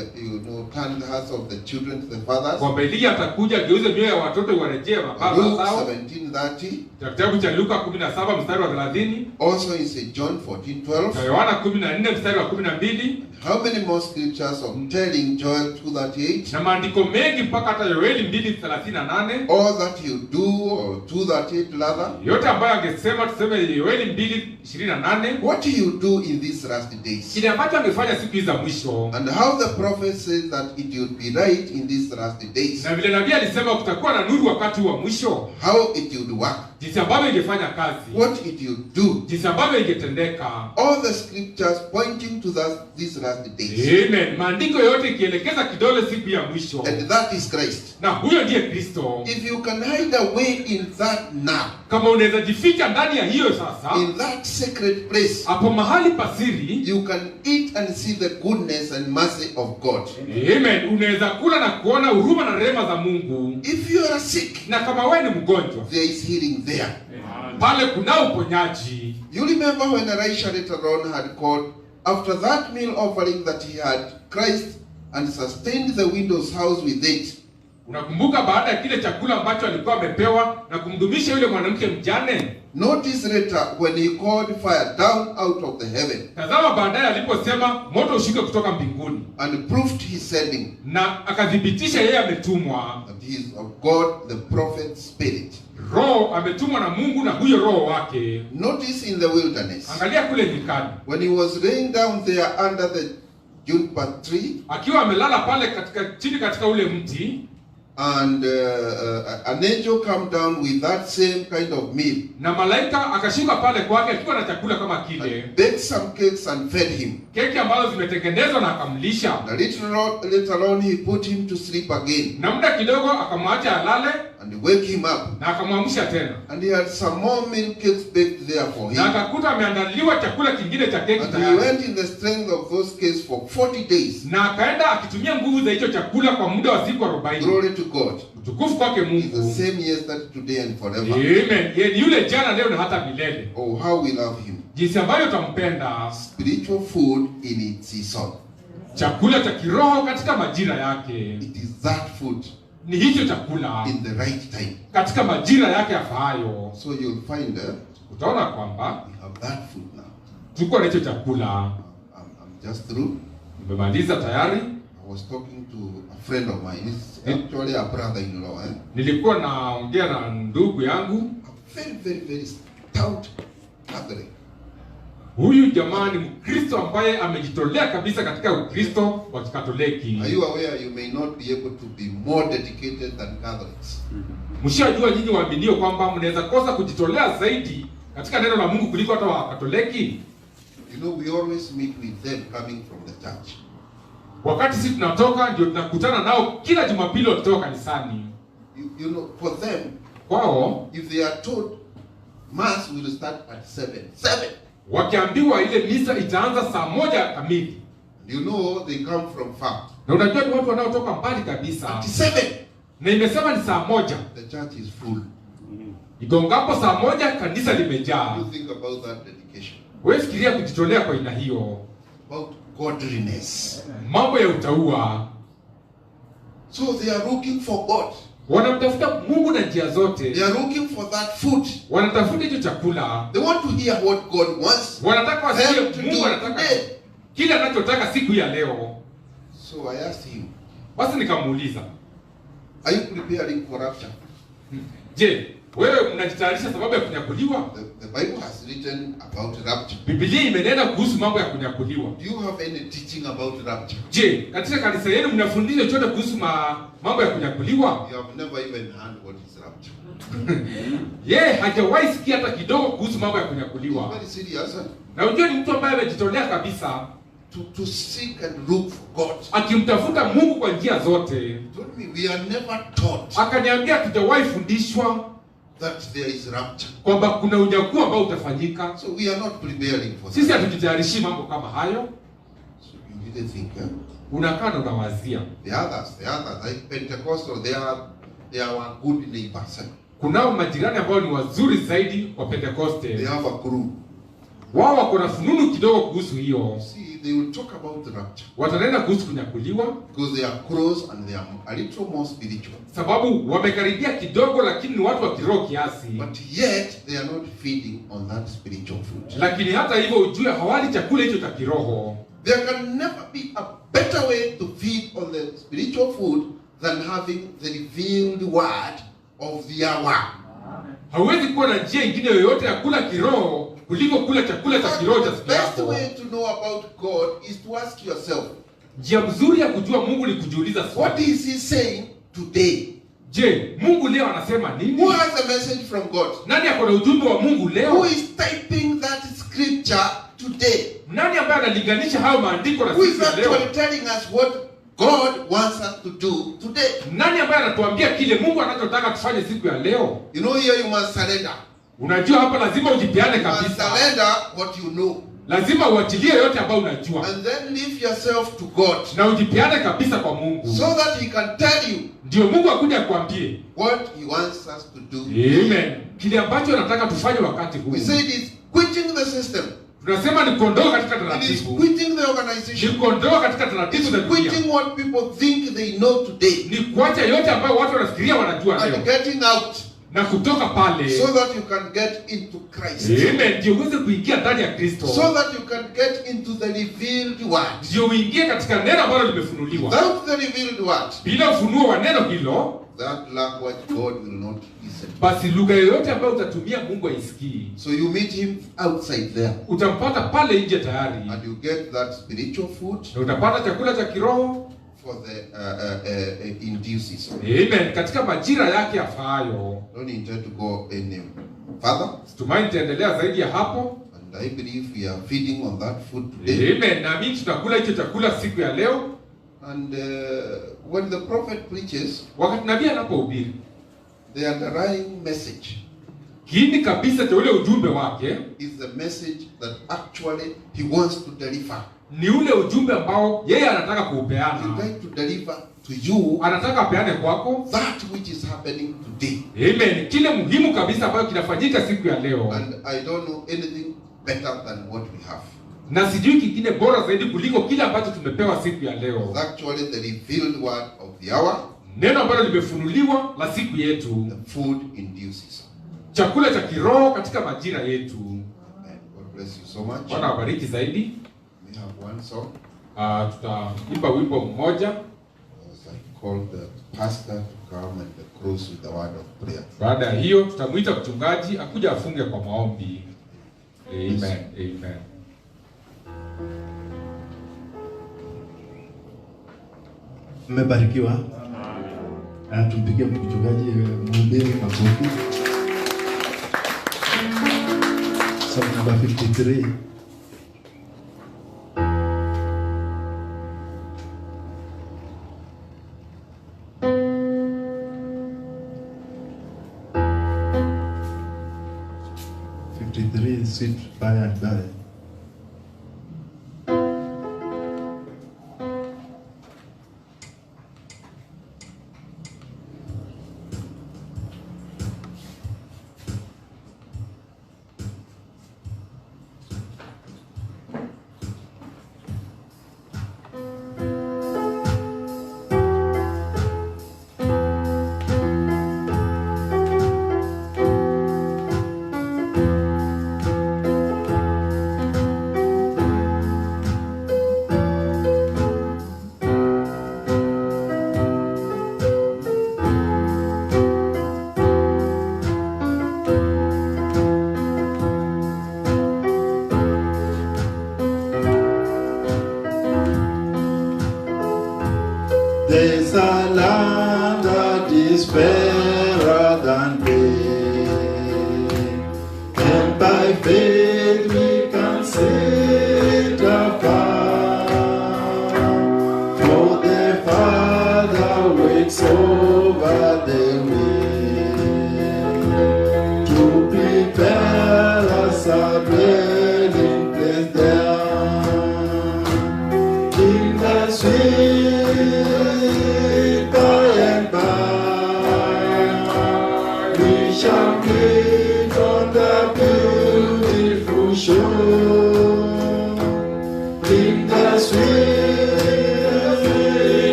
turn the hearts of the children to the fathers. Kwamba Elia atakuja geuze mioyo ya watoto warejee mababa Luke zao. 17:30. Kitabu cha Luka 17 mstari wa 30. Also in St. John 14:12. Na Yohana 14 mstari wa 12. How many more scriptures of telling Joel 2:38? Na maandiko mengi mpaka hata Yoeli 2:38. All that you do, or 2:38 rather. Yote ambayo angesema tuseme Yoeli 2:28. What you do in these last days. Kile ambacho angefanya siku hizi za mwisho. And how the prophet said that it would be right in these last days. Na vile nabii alisema kutakuwa na nuru wakati wa mwisho. How it would work. Jinsi ambavyo ingefanya kazi. What it would do. Jinsi ambavyo ingetendeka. All the scriptures pointing to these last days. Amen. Maandiko yote ikielekeza kidole siku ya mwisho. And that is Christ. Na huyo ndiye Kristo. If you can hide away in that now. Kama unaweza jificha ndani ya hiyo sasa. In that sacred place. Hapo mahali pasiri. You can eat and see the goodness and mercy of God. Amen. Unaweza kula na kuona huruma na rehema za Mungu. If you are sick. Na kama wewe ni mgonjwa. There is healing there. Pale kuna uponyaji. You remember when Elisha later on had called after that meal offering that he had Christ and sustained the widow's house with it. Unakumbuka baada ya kile chakula ambacho alikuwa amepewa na kumdumisha yule mwanamke mjane? Notice later when he called fire down out of the heaven. Tazama baadaye aliposema moto ushuke kutoka mbinguni. And proved his sending. Na akadhibitisha yeye ametumwa. That he is of God, the prophet spirit. Roho ametumwa na Mungu na huyo roho wake. Notice in the wilderness. Angalia kule nyikani. When he was laying down there under the juniper tree. Akiwa amelala pale chini katika ule mti. And an angel come down with that same kind of meal, Na malaika akashuka pale kwake akiwa na chakula kama kile, baked some cakes and fed him. keki ambazo zimetengenezwa na akamlisha. And later on he put him to sleep again Na muda kidogo akamwacha alale and wake him up. na akamwamsha tena. And he had some more milk cakes baked there for Na him. akakuta ameandaliwa chakula kingine cha keki And he tayari. went in the strength of those cakes for 40 days. Na akaenda akitumia nguvu za hicho chakula kwa muda wa siku 40. Glory to God. Utukufu kwake He's the Mungu. same yesterday, today, and forever. Amen. Yeye ni yule jana, leo na hata milele. Oh, how we love him. Jinsi ambavyo utampenda. Spiritual food in its season. Chakula cha kiroho katika majira yake. It is that food Ni hicho chakula in the right time. katika majira yake yafaayo. So you'll find Utaona kwamba we have that food now. tuko na hicho chakula. I'm just through. Nimemaliza tayari. I was talking to a friend of mine. He's actually a brother-in-law. Nilikuwa naongea na ndugu yangu. A very, very, very stout Catholic. Huyu jamaa ni Mkristo ambaye amejitolea kabisa katika Ukristo wa Kikatoliki. Are you aware you may not be able to be more dedicated than Catholics? Mshajua nyinyi waaminio kwamba mnaweza kosa kujitolea zaidi katika neno la Mungu kuliko hata Wakatoliki? You know, we always meet with them coming from the church. Wakati sisi tunatoka ndio tunakutana nao kila Jumapili wakitoka kanisani. You know, for them, Kwao if they are told mass will start at 7, wakiambiwa ile misa itaanza saa 1 kamili. you know they come from far. Na unajua ni watu wanaotoka mbali kabisa. At 7, Na imesema ni saa 1. the church is full. Igongapo saa 1 kanisa limejaa. You think about that dedication, Wewe fikiria kujitolea kwa aina hiyo. about godliness. Mambo ya utaua. So they are looking for God. Wanamtafuta Mungu na njia zote. They are looking for that food. Wanatafuta hicho chakula. They want to hear what God wants Wanataka wasikie them to Mungu do anataka today. kile anachotaka siku ya leo. So I asked him, Basi nikamuuliza, are you preparing for rapture? je, wewe mnajitayarisha sababu ya kunyakuliwa? The Bible has written about rapture. Biblia imenena kuhusu mambo ya kunyakuliwa. Do you have any teaching about rapture? Je, katika kanisa yenu mnafundisha chochote kuhusu mambo ya kunyakuliwa? You have never even heard what is rapture. Yeye hajawahi sikia hata kidogo kuhusu mambo ya It's kunyakuliwa. very serious. Na unajua ni mtu ambaye amejitolea kabisa To seek and look for God. akimtafuta Mungu kwa njia zote. He told me we are never taught Akaniambia hatujawahi fundishwa that there is rapture. kwamba kuna unyakuo ambao utafanyika. So we are not preparing for Sisi that. hatujitayarishi mambo kama hayo. So you didn't think, Unakaa na unawazia. The others, like Pentecostal, they are our good neighbors. Kunao majirani ambao ni wazuri zaidi wa They Pentekoste. have a crew. Wao wako na fununu kidogo kuhusu hiyo. See, they will talk about the rapture Watanena kuhusu kunyakuliwa because they are close and they are a little more spiritual. sababu wamekaribia kidogo, lakini ni watu wa kiroho kiasi. But yet they are not feeding on that spiritual food. Lakini hata hivyo ujue hawali chakula hicho cha kiroho. There can never be a better way to feed on the spiritual food than having the revealed word of the hour. Hauwezi kuwa na njia ingine yoyote ya kula kiroho kuliko kula chakula cha kiroho cha The siku best yako. way to know about God is to ask yourself, Njia mzuri ya kujua Mungu ni kujiuliza what swali. is he saying today? Je, Mungu leo anasema nini? Who has a message from God? Nani ako na ujumbe wa Mungu Who leo? is typing that scripture today? Nani ambaye analinganisha hayo maandiko na Who is siku ya leo? actually telling us what God wants us to do today? Nani ambaye anatuambia kile Mungu anachotaka tufanye siku ya leo? You know, here you must surrender. Unajua hapa lazima ujipeane You must kabisa. surrender what you know. Lazima uachilie yote ambayo unajua And then leave yourself to God na ujipeane kabisa kwa Mungu. so that he can tell you Ndio Mungu akuje akwambie. what he wants us to do. Amen. Kile ambacho anataka tufanye wakati huu. We said it's quitting the system. Tunasema ni kuondoka katika It is taratibu. quitting the Ni organization. kuondoka katika taratibu It's za dunia. quitting what people think they know today Ni kuacha yote ambayo watu wanafikiria wanajua and leo getting out na kutoka pale. so that you can get into Christ. Amen. Ndio uweze kuingia ndani ya Kristo. So that you can get into the revealed word. Ndio uingie katika neno ambalo limefunuliwa. Without the revealed word, Bila ufunuo wa neno hilo, that language God will not listen. basi lugha yoyote ambayo utatumia Mungu haisikii. So you meet him outside there Utampata pale nje tayari. and you get that spiritual food Na utapata chakula cha kiroho for the in due season. Amen. Katika majira yake yafaayo. Don't intend to go any further. Tumaini nitaendelea zaidi ya hapo. And I believe we are feeding on that food today. Amen. Na mimi tunakula hicho chakula siku ya leo. And when the prophet preaches, Wakati nabii anapohubiri, the underlying message kiini kabisa cha ule ujumbe wake is the message that actually he wants to deliver. ni ule ujumbe ambao yeye anataka He's kuupeana. going to deliver to you Anataka apeane kwako that which is happening today. Amen. Kile muhimu kabisa ambayo kinafanyika siku ya leo. And I don't know anything better than what we have. Na sijui kingine bora zaidi kuliko kile ambacho tumepewa siku ya leo. It's actually the revealed word of the hour. Neno ambalo limefunuliwa la siku yetu. The food in due season. Chakula cha kiroho katika majira yetu. Amen. God bless you so much. Bwana awabariki zaidi. We have one song. Tutaimba wimbo mmoja. As I call the pastor to come and close with the word of prayer. Baada ya hiyo tutamuita mchungaji akuja afunge kwa maombi. Amen. Amen. Mmebarikiwa. Tumpigie mchungaji mhubiri makofi. Song number 53. Sweet by and by. There's a land that is fairer than day, and by faith we can sit afar. For the Father waits over the way to prepare us a dwelling place there. In the sweet by and by, we shall meet on the beautiful shore. In the sweet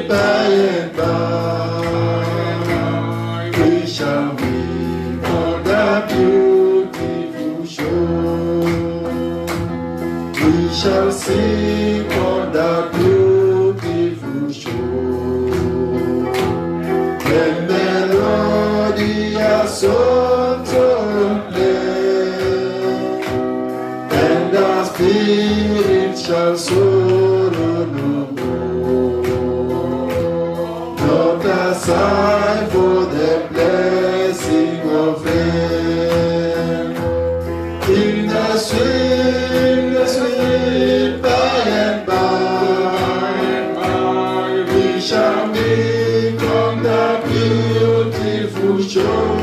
by and by, we shall meet on the beautiful shore. We shall sing on the beautiful shore. The melodious songs of play, and our spirit shall sorrow no more. Not a sigh for the blessing of rain. In the sweet by and by, we shall meet on the beautiful shore.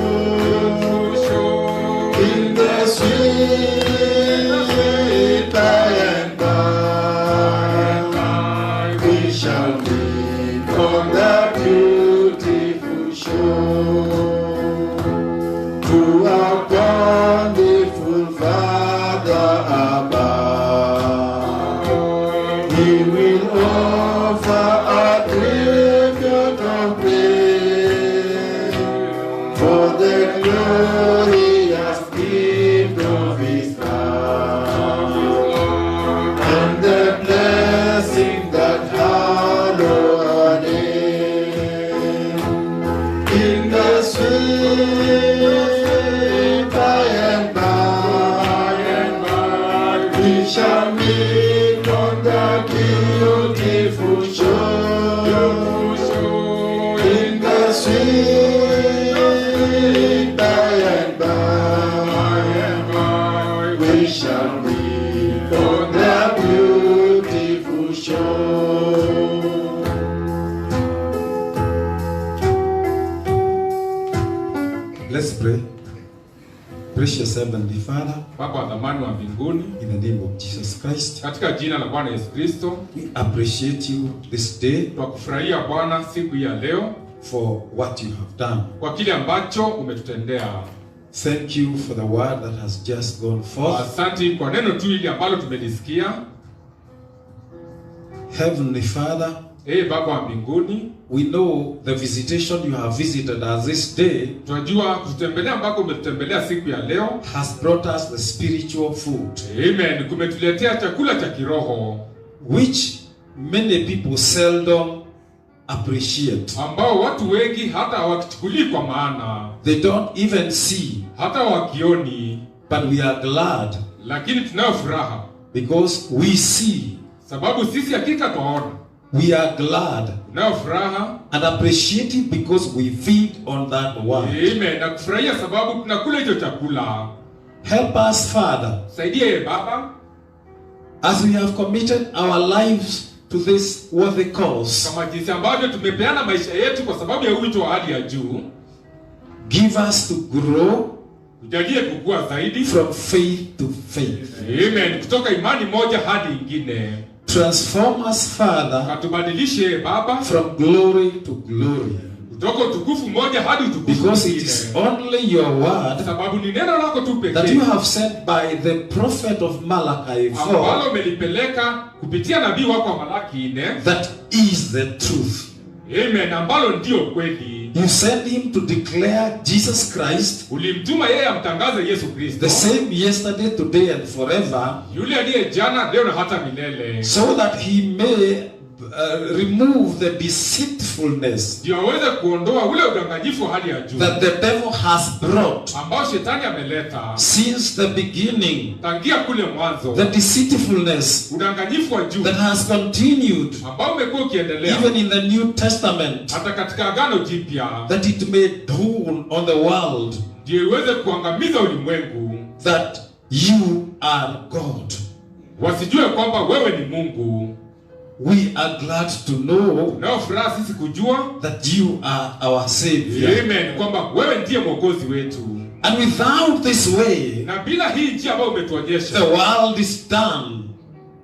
In the sweet by and by, we shall meet on the beautiful shore. To our wonderful Father above, He will offer a tribute of praise for the glorious gift of His love and the blessing that hallow our name. In the sweet by and by, we shall meet on the beautiful shore. Let's pray. Precious Heavenly Father, Baba wa thamani wa mbinguni, in the name of Jesus Christ, katika jina la Bwana Yesu Kristo, we appreciate you this day twakufurahia Bwana siku hii ya leo for what you have done. kwa kile ambacho umetutendea. Thank you for the word that has just gone forth. Asante kwa neno tu hili ambalo tumelisikia. Heavenly Father, Baba wa mbinguni, we know the visitation you have visited us this day tunajua kututembelea ambako umetutembelea siku ya leo has brought us the spiritual food, amen, kumetuletea chakula cha kiroho which many people seldom appreciate. ambao watu wengi hata hawakichukulii kwa maana, They don't even see, hata wakioni, but we are glad lakini tunayo furaha because we see. sababu sisi hakika twaona. We are glad Tunayo furaha and appreciative because we feed on that word. amen, na kufurahia sababu tunakula hicho chakula. Help us, Father, Saidie Baba, as we have committed our lives to this worthy cause. kama jinsi ambavyo tumepeana maisha yetu kwa sababu ya wito wa hali ya juu, Give us to grow tujalie kukua zaidi from faith to faith. amen, kutoka imani moja hadi ingine. Transform us, Father, Katubadilishe Baba from glory to glory. kutoka utukufu moja hadi utukufu Because it mwingine. is only your word Sababu ni neno lako tu that pekee you have sent by the prophet of Malachi 4 ambalo umelipeleka kupitia nabii wako wa Malaki 4, that is the truth. amen, ambalo ndio kweli. You sent him to declare Jesus Christ, Ulimtuma yeye amtangaze Yesu Kristo, the same yesterday, today, and forever, yule aliye jana, leo na hata milele, so that he may remove the deceitfulness ndio aweze kuondoa ule udanganyifu wa hali ya juu that the devil has brought ambao shetani ameleta since the beginning, tangia kule mwanzo, the deceitfulness udanganyifu wa juu that has continued ambao umekuwa ukiendelea even in the New Testament, hata katika Agano Jipya, that it may dawn on the world ndio iweze kuangamiza ulimwengu, that you are God. wasijue kwamba wewe ni Mungu. We are glad to know Nao furaha sisi kujua, that you are our Savior. amen, kwamba wewe ndiye mwokozi wetu, And without this way, na bila hii njia ambayo umetuonyesha, the world is done.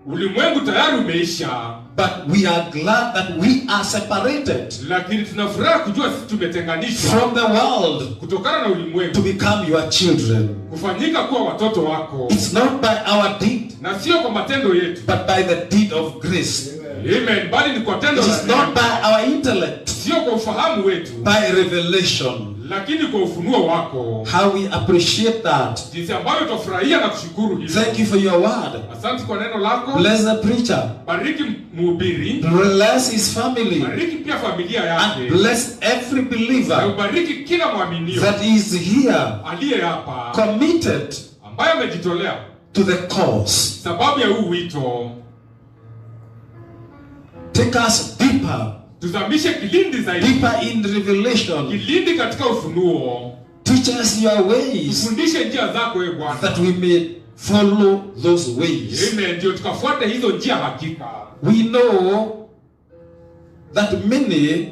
ulimwengu tayari umeisha. But we are glad that we are separated Lakini tuna furaha kujua sisi tumetenganishwa from the world kutokana na ulimwengu, to become your children. kufanyika kuwa watoto wako, It's not by our deed, na sio kwa matendo yetu, but by the deed of grace. amen, bali ni kwa tendo It la is not neema. by our intellect, Sio kwa ufahamu wetu, by revelation. lakini kwa ufunuo wako. How we appreciate that. Jinsi ambavyo tutafurahia na kushukuru hilo. Thank you for your word. Asante kwa neno lako. Bless the preacher. Bariki mhubiri, Bless his family. bariki pia familia And yake, bless every na believer ubariki kila mwaminio that is here, aliye hapa, committed ambaye amejitolea to the cause. sababu ya huu wito. Take us deeper, Tuzamishe kilindi zaidi, deeper in revelation. kilindi katika ufunuo. Teach us your ways, Tufundishe njia zako e Bwana, that we may follow those ways. amen, ndio tukafuate hizo njia hakika. We know that many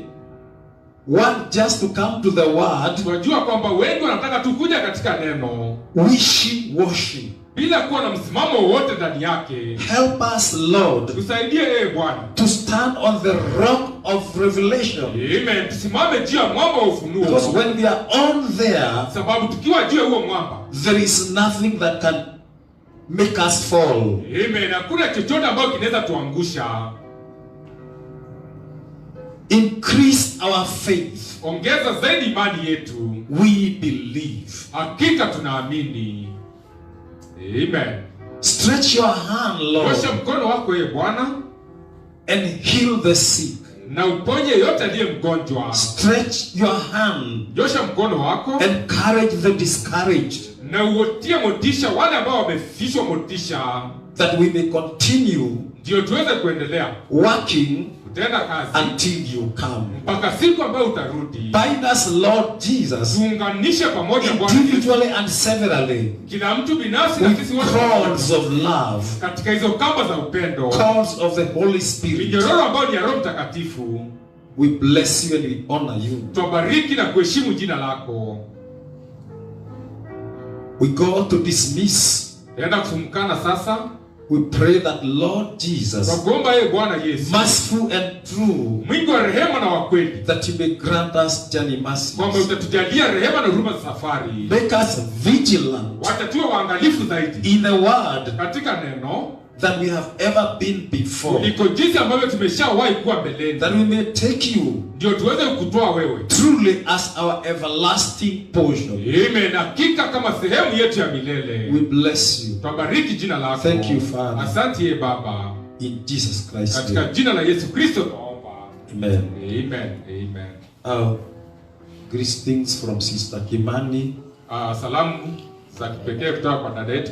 want just to come to the word Tunajua kwamba wengi wanataka tu kuja katika neno wishy-washy. bila kuwa na msimamo wowote ndani yake. Help us, Lord, Tusaidie Bwana, to stand on the rock of revelation. amen, tusimame juu ya mwamba wa Because ufunuo, when we are on there, sababu tukiwa juu ya huo mwamba, there is nothing that can make us fall. amen, hakuna chochote ambacho kinaweza tuangusha. Increase our faith. Ongeza zaidi imani yetu, We believe. hakika tunaamini, amen. Stretch your hand, Nyosha Lord, mkono wako Bwana, and heal the sick. na uponye yote aliye mgonjwa. Stretch your hand, Nyosha mkono wako, encourage the discouraged, na uotie motisha wale ambao wamefishwa motisha, that we may continue ndio tuweze kuendelea working kutenda kazi until you come. mpaka siku ambayo utarudi. Bind us, Lord Jesus, Tuunganishe pamoja Bwana Yesu, individually and severally, kila mtu binafsi na with sisi wote cords of love, katika hizo kamba za upendo, cords of the Holy Spirit. minyororo ambayo ni ya Roho Mtakatifu. We bless you and we honor you. Tubariki na kuheshimu jina lako. We go to dismiss. Tunaenda kusumukana sasa. We pray that Lord Jesus, Kwa kuomba yeye Bwana Yesu, merciful and true, mwingi wa rehema na wa kweli, that you may grant us journey mercy. kwamba utatujalia rehema na huruma za safari. Make us vigilant Wacha tuwe waangalifu zaidi in the word katika neno than we have ever been before. kuliko jinsi ambavyo tumeshawahi kuwa mbeleni, That we may take you ndio tuweze kukutoa wewe truly as our everlasting portion. Amen. Hakika kama sehemu yetu ya milele. We bless you. Twabariki jina lako. Thank you, Father. Asante ye Baba. In Jesus Christ's Katika name. jina la Yesu Kristo tunaomba. Amen. Amen. Amen. Greetings from Sister Kimani. Salamu za kipekee kutoka kwa dada yetu